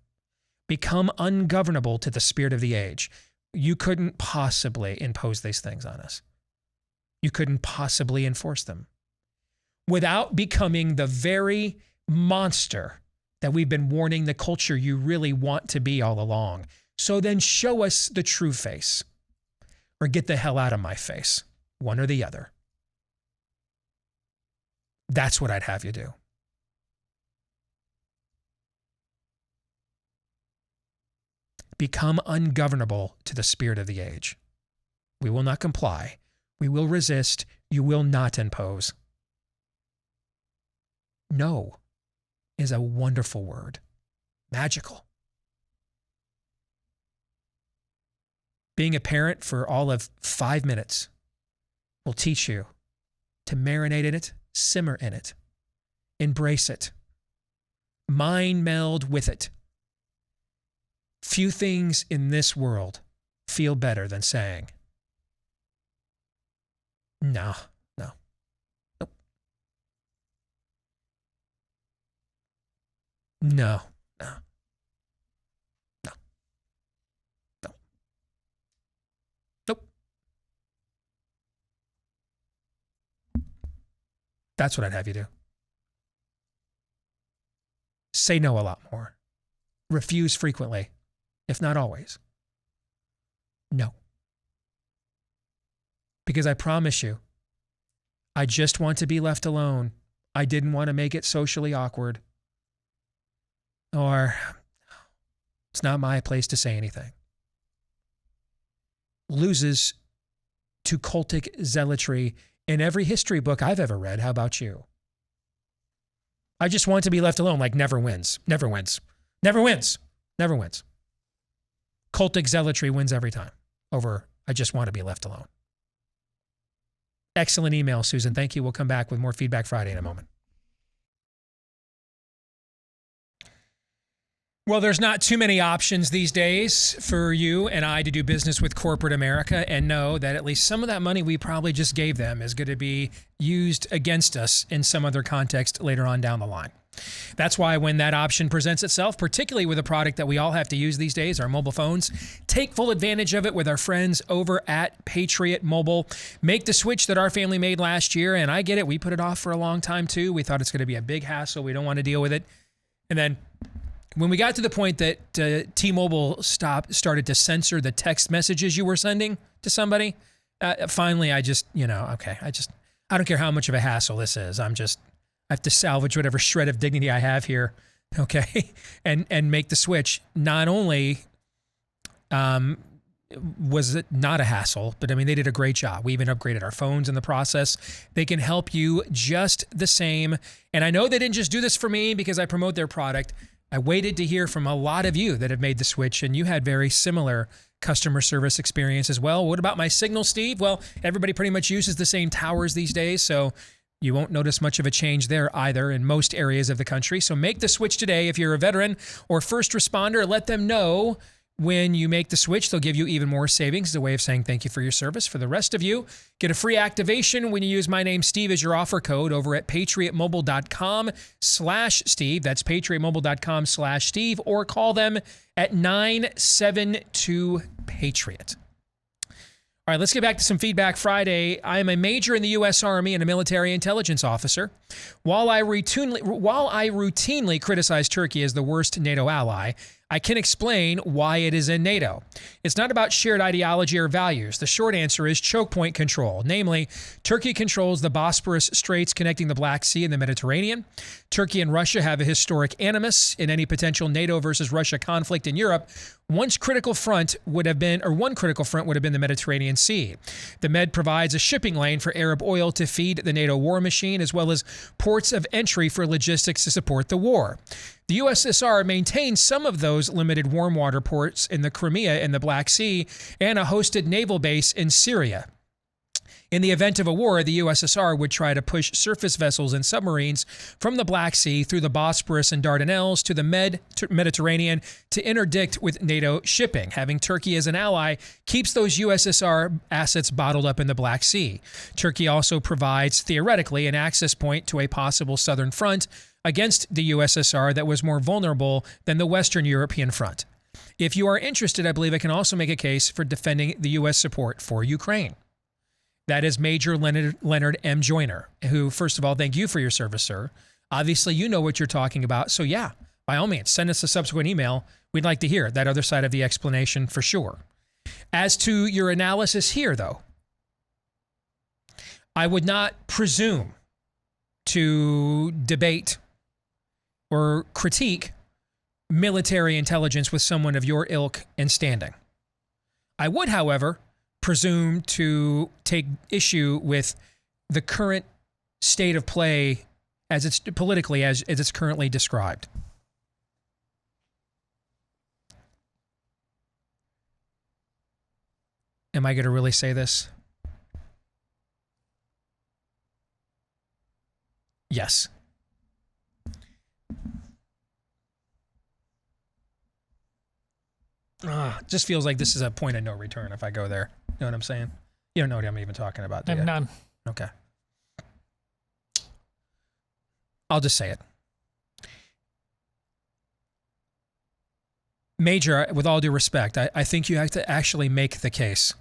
[SPEAKER 1] Become ungovernable to the spirit of the age. You couldn't possibly impose these things on us. You couldn't possibly enforce them without becoming the very monster that we've been warning the culture you really want to be all along. So then show us the true face, or get the hell out of my face, one or the other. That's what I'd have you do. Become ungovernable to the spirit of the age. We will not comply. We will resist. You will not impose. No is a wonderful word. Magical. Being a parent for all of 5 minutes will teach you to marinate in it, simmer in it, embrace it, mind meld with it. Few things in this world feel better than saying, no, nope. No. Nope. That's what I'd have you do. Say no a lot more. Refuse frequently, if not always. No. Because I promise you, I just want to be left alone. I didn't want to make it socially awkward. Or it's not my place to say anything. Loses to cultic zealotry in every history book I've ever read. How about you? I just want to be left alone, like never wins. Never wins. Never wins. Never wins. Cultic zealotry wins every time over I just want to be left alone. Excellent email, Susan. Thank you. We'll come back with more Feedback Friday in a moment. Well, there's not too many options these days for you and I to do business with corporate America and know that at least some of that money we probably just gave them is going to be used against us in some other context later on down the line. That's why when that option presents itself, particularly with a product that we all have to use these days, our mobile phones, take full advantage of it with our friends over at Patriot Mobile. Make the switch that our family made last year, and I get it. We put it off for a long time too. We thought it's going to be a big hassle. We don't want to deal with it. And then when we got to the point that T-Mobile started to censor the text messages you were sending to somebody, finally I just, okay, I don't care how much of a hassle this is. I have to salvage whatever shred of dignity I have here, okay, and make the switch. Not only was it not a hassle, but I mean, they did a great job. We even upgraded our phones in the process. They can help you just the same. And I know they didn't just do this for me because I promote their product. I waited to hear from a lot of you that have made the switch, and you had very similar customer service experience as well. What about my signal, Steve? Well, everybody pretty much uses the same towers these days, so you won't notice much of a change there either in most areas of the country. So make the switch today. If you're a veteran or first responder, let them know when you make the switch. They'll give you even more savings as a way of saying thank you for your service. For the rest of you, get a free activation when you use my name, Steve, as your offer code over at patriotmobile.com/Steve. That's patriotmobile.com/Steve, or call them at 972-PATRIOT. All right, let's get back to some Feedback Friday. I am a major in the U.S. Army and a military intelligence officer. While I routinely criticize Turkey as the worst NATO ally, I can explain why it is in NATO. It's not about shared ideology or values. The short answer is choke point control. Namely, Turkey controls the Bosporus Straits connecting the Black Sea and the Mediterranean. Turkey and Russia have a historic animus in any potential NATO versus Russia conflict in Europe. One critical front would have been the Mediterranean Sea. The Med provides a shipping lane for Arab oil to feed the NATO war machine, as well as ports of entry for logistics to support the war. The USSR maintains some of those limited warm water ports in the Crimea and the Black Sea, and a hosted naval base in Syria. In the event of a war, the USSR would try to push surface vessels and submarines from the Black Sea through the Bosporus and Dardanelles to the Mediterranean to interdict with NATO shipping. Having Turkey as an ally keeps those USSR assets bottled up in the Black Sea. Turkey also provides, theoretically, an access point to a possible southern front against the USSR that was more vulnerable than the Western European front. If you are interested, I believe I can also make a case for defending the U.S. support for Ukraine. That is Major Leonard M. Joyner, who, first of all, thank you for your service, sir. Obviously, you know what you're talking about. So yeah, by all means, send us a subsequent email. We'd like to hear that other side of the explanation for sure. As to your analysis here, though, I would not presume to debate or critique military intelligence with someone of your ilk and standing. I would, however, presume to take issue with the current state of play as it's politically as it's currently described. Am I going to really say this? Yes. Just feels like this is a point of no return if I go there. You know what I'm saying? You don't know what I'm even talking about, do you?
[SPEAKER 18] None.
[SPEAKER 1] Okay. I'll just say it. Major, with all due respect, I think you have to actually make the case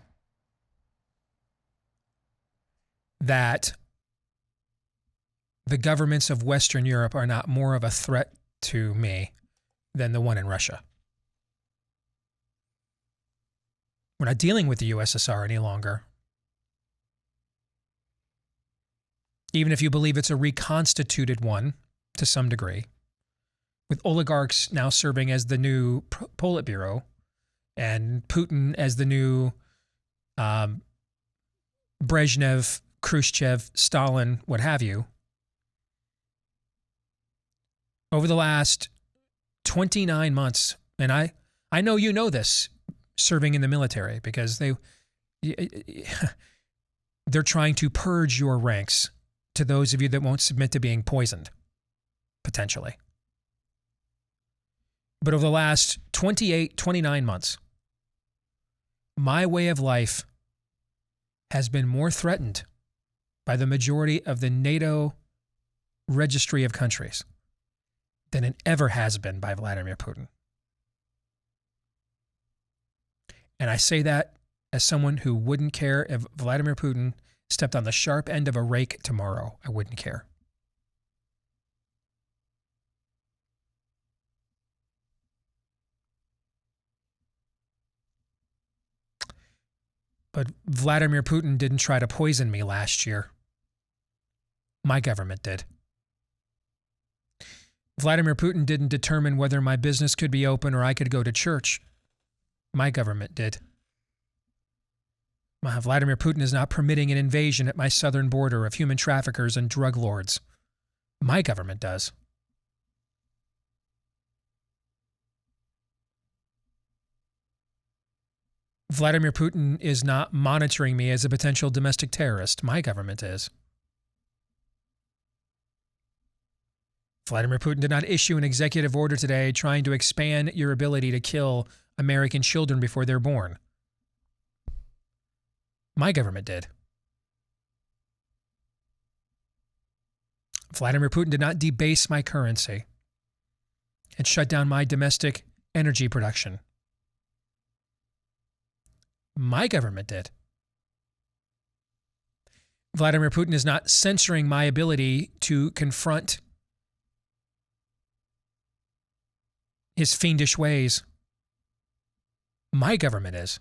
[SPEAKER 1] that the governments of Western Europe are not more of a threat to me than the one in Russia. We're not dealing with the USSR any longer. Even if you believe it's a reconstituted one to some degree, with oligarchs now serving as the new Politburo and Putin as the new Brezhnev, Khrushchev, Stalin, what have you. Over the last 29 months, and I know you know this, serving in the military, because they're trying to purge your ranks to those of you that won't submit to being poisoned, potentially. But over the last 29 months, my way of life has been more threatened by the majority of the NATO registry of countries than it ever has been by Vladimir Putin. And I say that as someone who wouldn't care if Vladimir Putin stepped on the sharp end of a rake tomorrow. I wouldn't care. But Vladimir Putin didn't try to poison me last year. My government did. Vladimir Putin didn't determine whether my business could be open or I could go to church. My government did. Vladimir Putin is not permitting an invasion at my southern border of human traffickers and drug lords. My government does. Vladimir Putin is not monitoring me as a potential domestic terrorist. My government is. Vladimir Putin did not issue an executive order today trying to expand your ability to kill American children before they're born. My government did. Vladimir Putin did not debase my currency and shut down my domestic energy production. My government did. Vladimir Putin is not censoring my ability to confront his fiendish ways. My government is.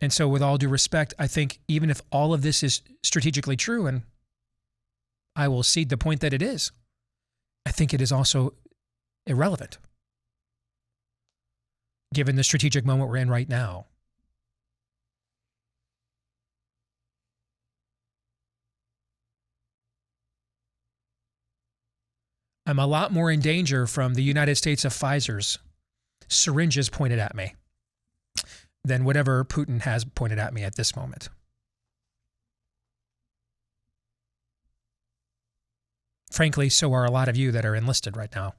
[SPEAKER 1] And so with all due respect, I think even if all of this is strategically true, and I will cede the point that it is, I think it is also irrelevant, given the strategic moment we're in right now. I'm a lot more in danger from the United States of Pfizer's syringes pointed at me than whatever Putin has pointed at me at this moment. Frankly, so are a lot of you that are enlisted right now.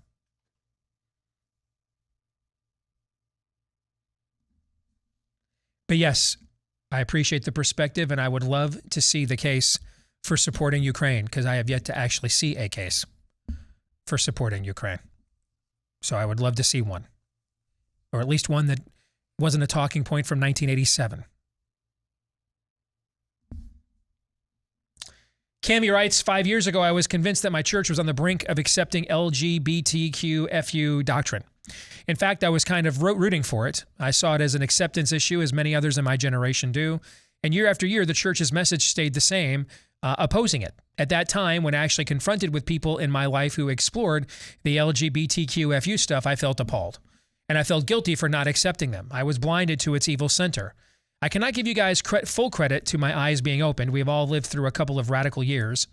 [SPEAKER 1] But yes, I appreciate the perspective, and I would love to see the case for supporting Ukraine, because I have yet to actually see a case for supporting Ukraine. So I would love to see one, or at least one that wasn't a talking point from 1987. Cammy writes, 5 years ago, I was convinced that my church was on the brink of accepting LGBTQ doctrine. In fact, I was kind of rooting for it. I saw it as an acceptance issue, as many others in my generation do. And year after year, the church's message stayed the same, opposing it. At that time, when actually confronted with people in my life who explored the LGBTQ stuff, I felt appalled. And I felt guilty for not accepting them. I was blinded to its evil center. I cannot give you guys full credit to my eyes being opened. We've all lived through a couple of radical years.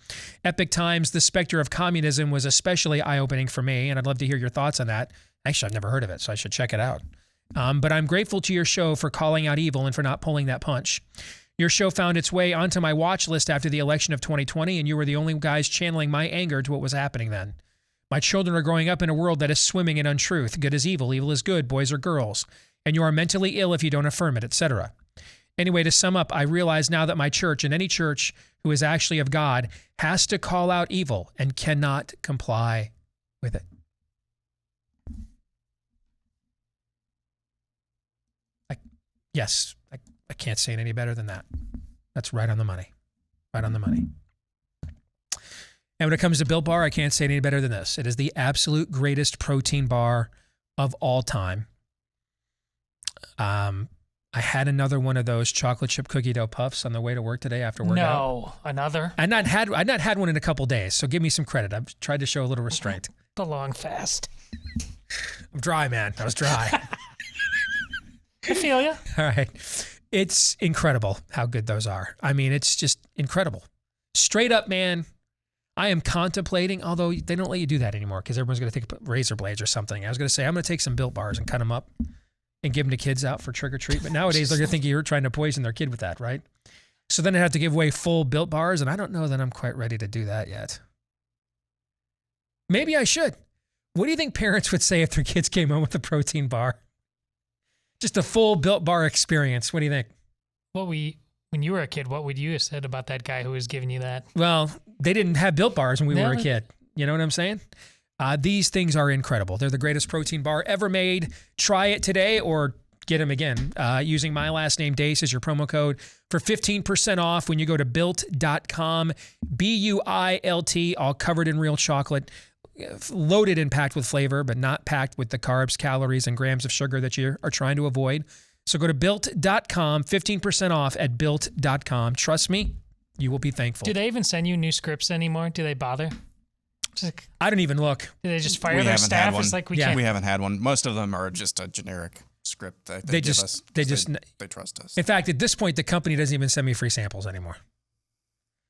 [SPEAKER 1] Epic times, the specter of communism was especially eye-opening for me, and I'd love to hear your thoughts on that. Actually, I've never heard of it, so I should check it out. But I'm grateful to your show for calling out evil and for not pulling that punch. Your show found its way onto my watch list after the election of 2020, and you were the only guys channeling my anger to what was happening then. My children are growing up in a world that is swimming in untruth. Good is evil, evil is good, boys are girls. And you are mentally ill if you don't affirm it, etc. Anyway, to sum up, I realize now that my church, and any church who is actually of God, has to call out evil and cannot comply with it. I can't say it any better than that. That's right on the money. Right on the money. And when it comes to Built Bar, I can't say it any better than this. It is the absolute greatest protein bar of all time. I had another one of those chocolate chip cookie dough puffs on the way to work today after workout.
[SPEAKER 18] No, another?
[SPEAKER 1] I'd not had one in a couple days, so give me some credit. I've tried to show a little restraint.
[SPEAKER 18] The long fast.
[SPEAKER 1] I'm dry, man. I was dry.
[SPEAKER 18] I feel you.
[SPEAKER 1] All right. It's incredible how good those are. I mean, it's just incredible. Straight up, man, I am contemplating, although they don't let you do that anymore because everyone's going to take razor blades or something. I was going to say, I'm going to take some Built Bars and cut them up and give them to kids out for trick or treat. But nowadays, they're going to think you're trying to poison their kid with that, right? So then I have to give away full Built Bars, and I don't know that I'm quite ready to do that yet. Maybe I should. What do you think parents would say if their kids came home with a protein bar? Just a full Built Bar experience. What do you think?
[SPEAKER 18] When you were a kid, what would you have said about that guy who was giving you that?
[SPEAKER 1] Well, they didn't have Built Bars when we were a kid. You know what I'm saying? These things are incredible. They're the greatest protein bar ever made. Try it today or get them again using my last name, Deace, as your promo code for 15% off when you go to built.com. BUILT, all covered in real chocolate, loaded and packed with flavor, but not packed with the carbs, calories, and grams of sugar that you are trying to avoid. So go to built.com, 15% off at built.com. Trust me, you will be thankful.
[SPEAKER 18] Do they even send you new scripts anymore? Do they bother?
[SPEAKER 1] I don't even look.
[SPEAKER 18] Do they just fire their staff? It's like we can't.
[SPEAKER 17] We haven't had one. Most of them are just a generic script that they give us. They trust us.
[SPEAKER 1] In fact, at this point, the company doesn't even send me free samples anymore.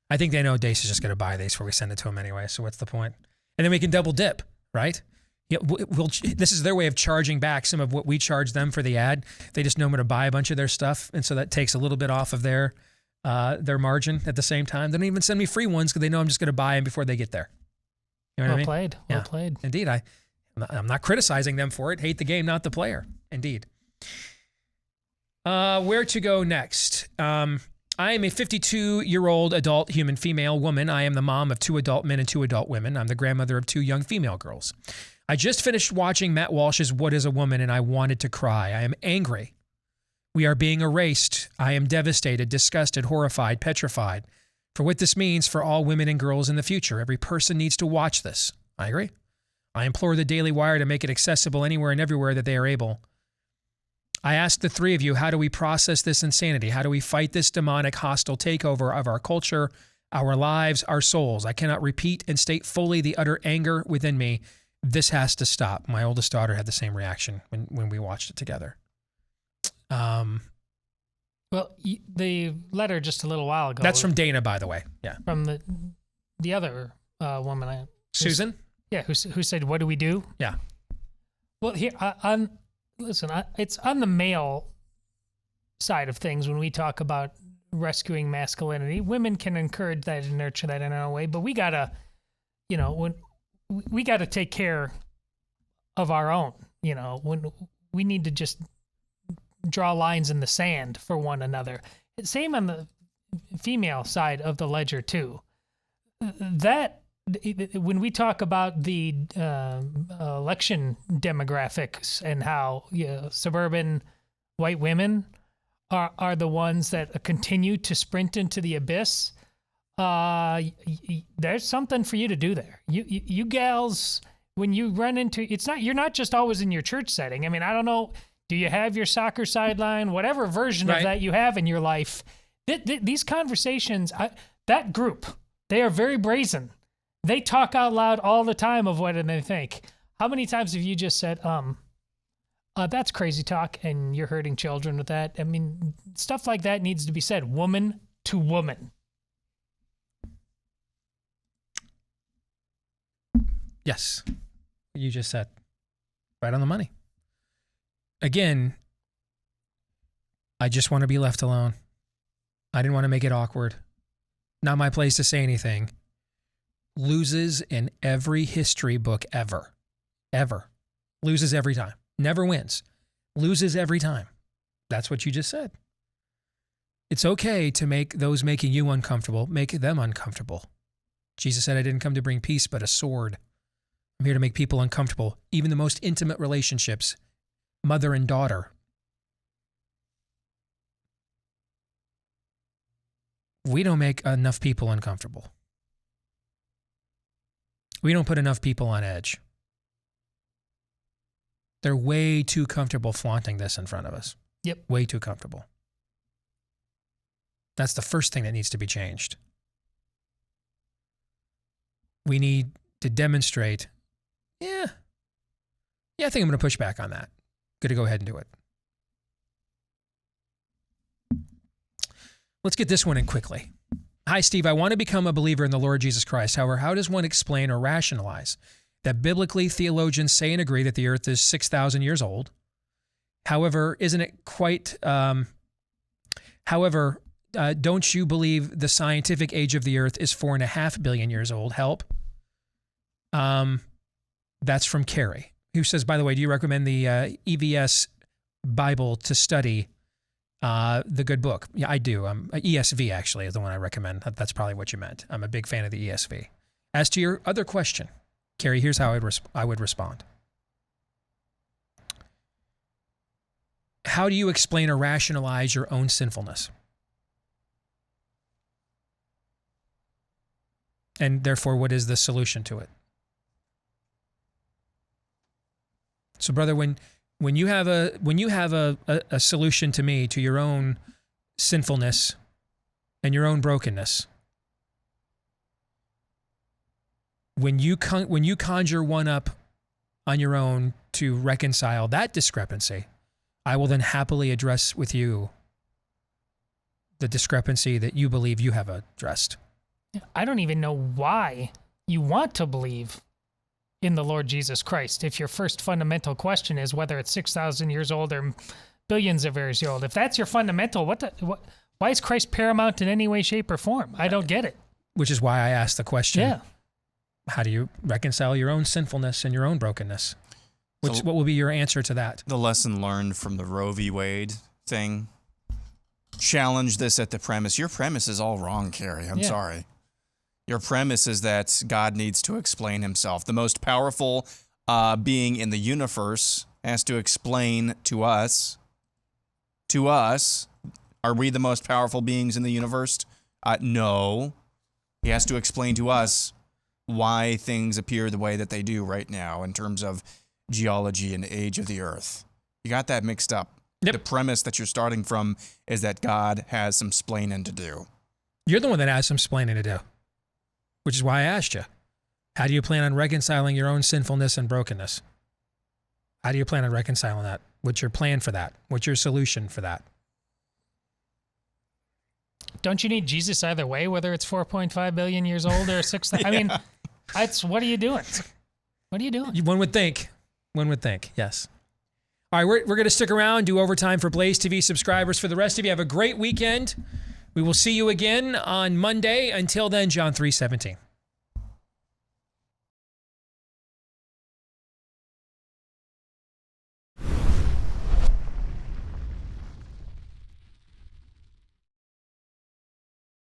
[SPEAKER 1] I think they know Deace is just going to buy these before we send it to them anyway. So what's the point? And then we can double dip, right? Yeah, this is their way of charging back some of what we charge them for the ad. They just know I'm going to buy a bunch of their stuff, and so that takes a little bit off of their margin at the same time. They don't even send me free ones because they know I'm just going to buy them before they get there. You know what I mean?
[SPEAKER 18] Played.
[SPEAKER 1] Yeah.
[SPEAKER 18] Well played.
[SPEAKER 1] Indeed. I'm not criticizing them for it. Hate the game, not the player. Indeed. Where to go next? I am a 52-year-old adult human female woman. I am the mom of 2 adult men and 2 adult women. I'm the grandmother of 2 young female girls. I just finished watching Matt Walsh's What is a Woman, and I wanted to cry. I am angry. We are being erased. I am devastated, disgusted, horrified, petrified for what this means for all women and girls in the future. Every person needs to watch this. I agree. I implore the Daily Wire to make it accessible anywhere and everywhere that they are able. I ask the 3 of you, how do we process this insanity? How do we fight this demonic, hostile takeover of our culture, our lives, our souls? I cannot repeat and state fully the utter anger within me. This has to stop. My oldest daughter had the same reaction when we watched it together.
[SPEAKER 18] Well, the letter just a little while ago.
[SPEAKER 1] That's from Dana, by the way. Yeah.
[SPEAKER 18] From the other woman.
[SPEAKER 1] Susan?
[SPEAKER 18] Yeah, who said, what do we do?
[SPEAKER 1] Yeah.
[SPEAKER 18] Well, here, it's on the male side of things when we talk about rescuing masculinity. Women can encourage that and nurture that in our way, but we gotta, we gotta take care of our own. When we need to just draw lines in the sand for one another. Same on the female side of the ledger too. That when we talk about the election demographics and how suburban white women are the ones that continue to sprint into the abyss, there's something for you to do there. You gals, when you run into, you're not just always in your church setting. I mean, I don't know, do you have your soccer sideline, whatever version of that you have in your life? These conversations, that group, they are very brazen. They talk out loud all the time of what they think. How many times have you just said, that's crazy talk and you're hurting children with that? I mean, stuff like that needs to be said woman to woman.
[SPEAKER 1] Yes. You just said right on the money. Again, I just want to be left alone. I didn't want to make it awkward. Not my place to say anything. Loses in every history book ever. Ever. Loses every time. Never wins. Loses every time. That's what you just said. It's okay to make those making you uncomfortable, make them uncomfortable. Jesus said, I didn't come to bring peace, but a sword. I'm here to make people uncomfortable. Even the most intimate relationships, mother and daughter. We don't make enough people uncomfortable. We don't put enough people on edge. They're way too comfortable flaunting this in front of us.
[SPEAKER 18] Yep.
[SPEAKER 1] Way too comfortable. That's the first thing that needs to be changed. We need to demonstrate, yeah, I think I'm going to push back on that. Going to go ahead and do it. Let's get this one in quickly. Hi, Steve. I want to become a believer in the Lord Jesus Christ. However, how does one explain or rationalize that biblically theologians say and agree that the earth is 6,000 years old? However, isn't it quite... don't you believe the scientific age of the earth is 4.5 billion years old? Help. That's from Carrie, who says, by the way, do you recommend the EVS Bible to study the good book? Yeah, I do. ESV actually is the one I recommend. That's probably what you meant. I'm a big fan of the ESV. As to your other question, Carrie, here's how I would respond. How do you explain or rationalize your own sinfulness? And therefore, what is the solution to it? So, brother, when you have a solution to me, to your own sinfulness and your own brokenness, when you conjure one up on your own to reconcile that discrepancy, I will then happily address with you the discrepancy that you believe you have addressed.
[SPEAKER 18] I don't even know why you want to believe in the Lord Jesus Christ if your first fundamental question is whether it's 6,000 years old or billions of years old. If that's your fundamental, why is Christ paramount in any way, shape, or form? I don't get it.
[SPEAKER 1] Which is why I asked the question.
[SPEAKER 18] Yeah.
[SPEAKER 1] How do you reconcile your own sinfulness and your own brokenness? What will be your answer to that?
[SPEAKER 17] The lesson learned from the Roe v. Wade thing. Challenge this at the premise. Your premise is all wrong, Carrie. I'm sorry. Your premise is that God needs to explain himself. The most powerful being in the universe has to explain to us. Are we the most powerful beings in the universe? No. He has to explain to us why things appear the way that they do right now in terms of geology and age of the earth. You got that mixed up. Yep. The premise that you're starting from is that God has some splaining to do.
[SPEAKER 1] You're the one that has some splaining to do, which is why I asked you. How do you plan on reconciling your own sinfulness and brokenness? How do you plan on reconciling that? What's your plan for that? What's your solution for that?
[SPEAKER 18] Don't you need Jesus either way, whether it's 4.5 billion years old or 6,000? I mean, what are you doing? What are you doing?
[SPEAKER 1] One would think, yes. All right, we're going to stick around, do overtime for Blaze TV subscribers. For the rest of you, have a great weekend. We will see you again on Monday. Until then, John 3:17.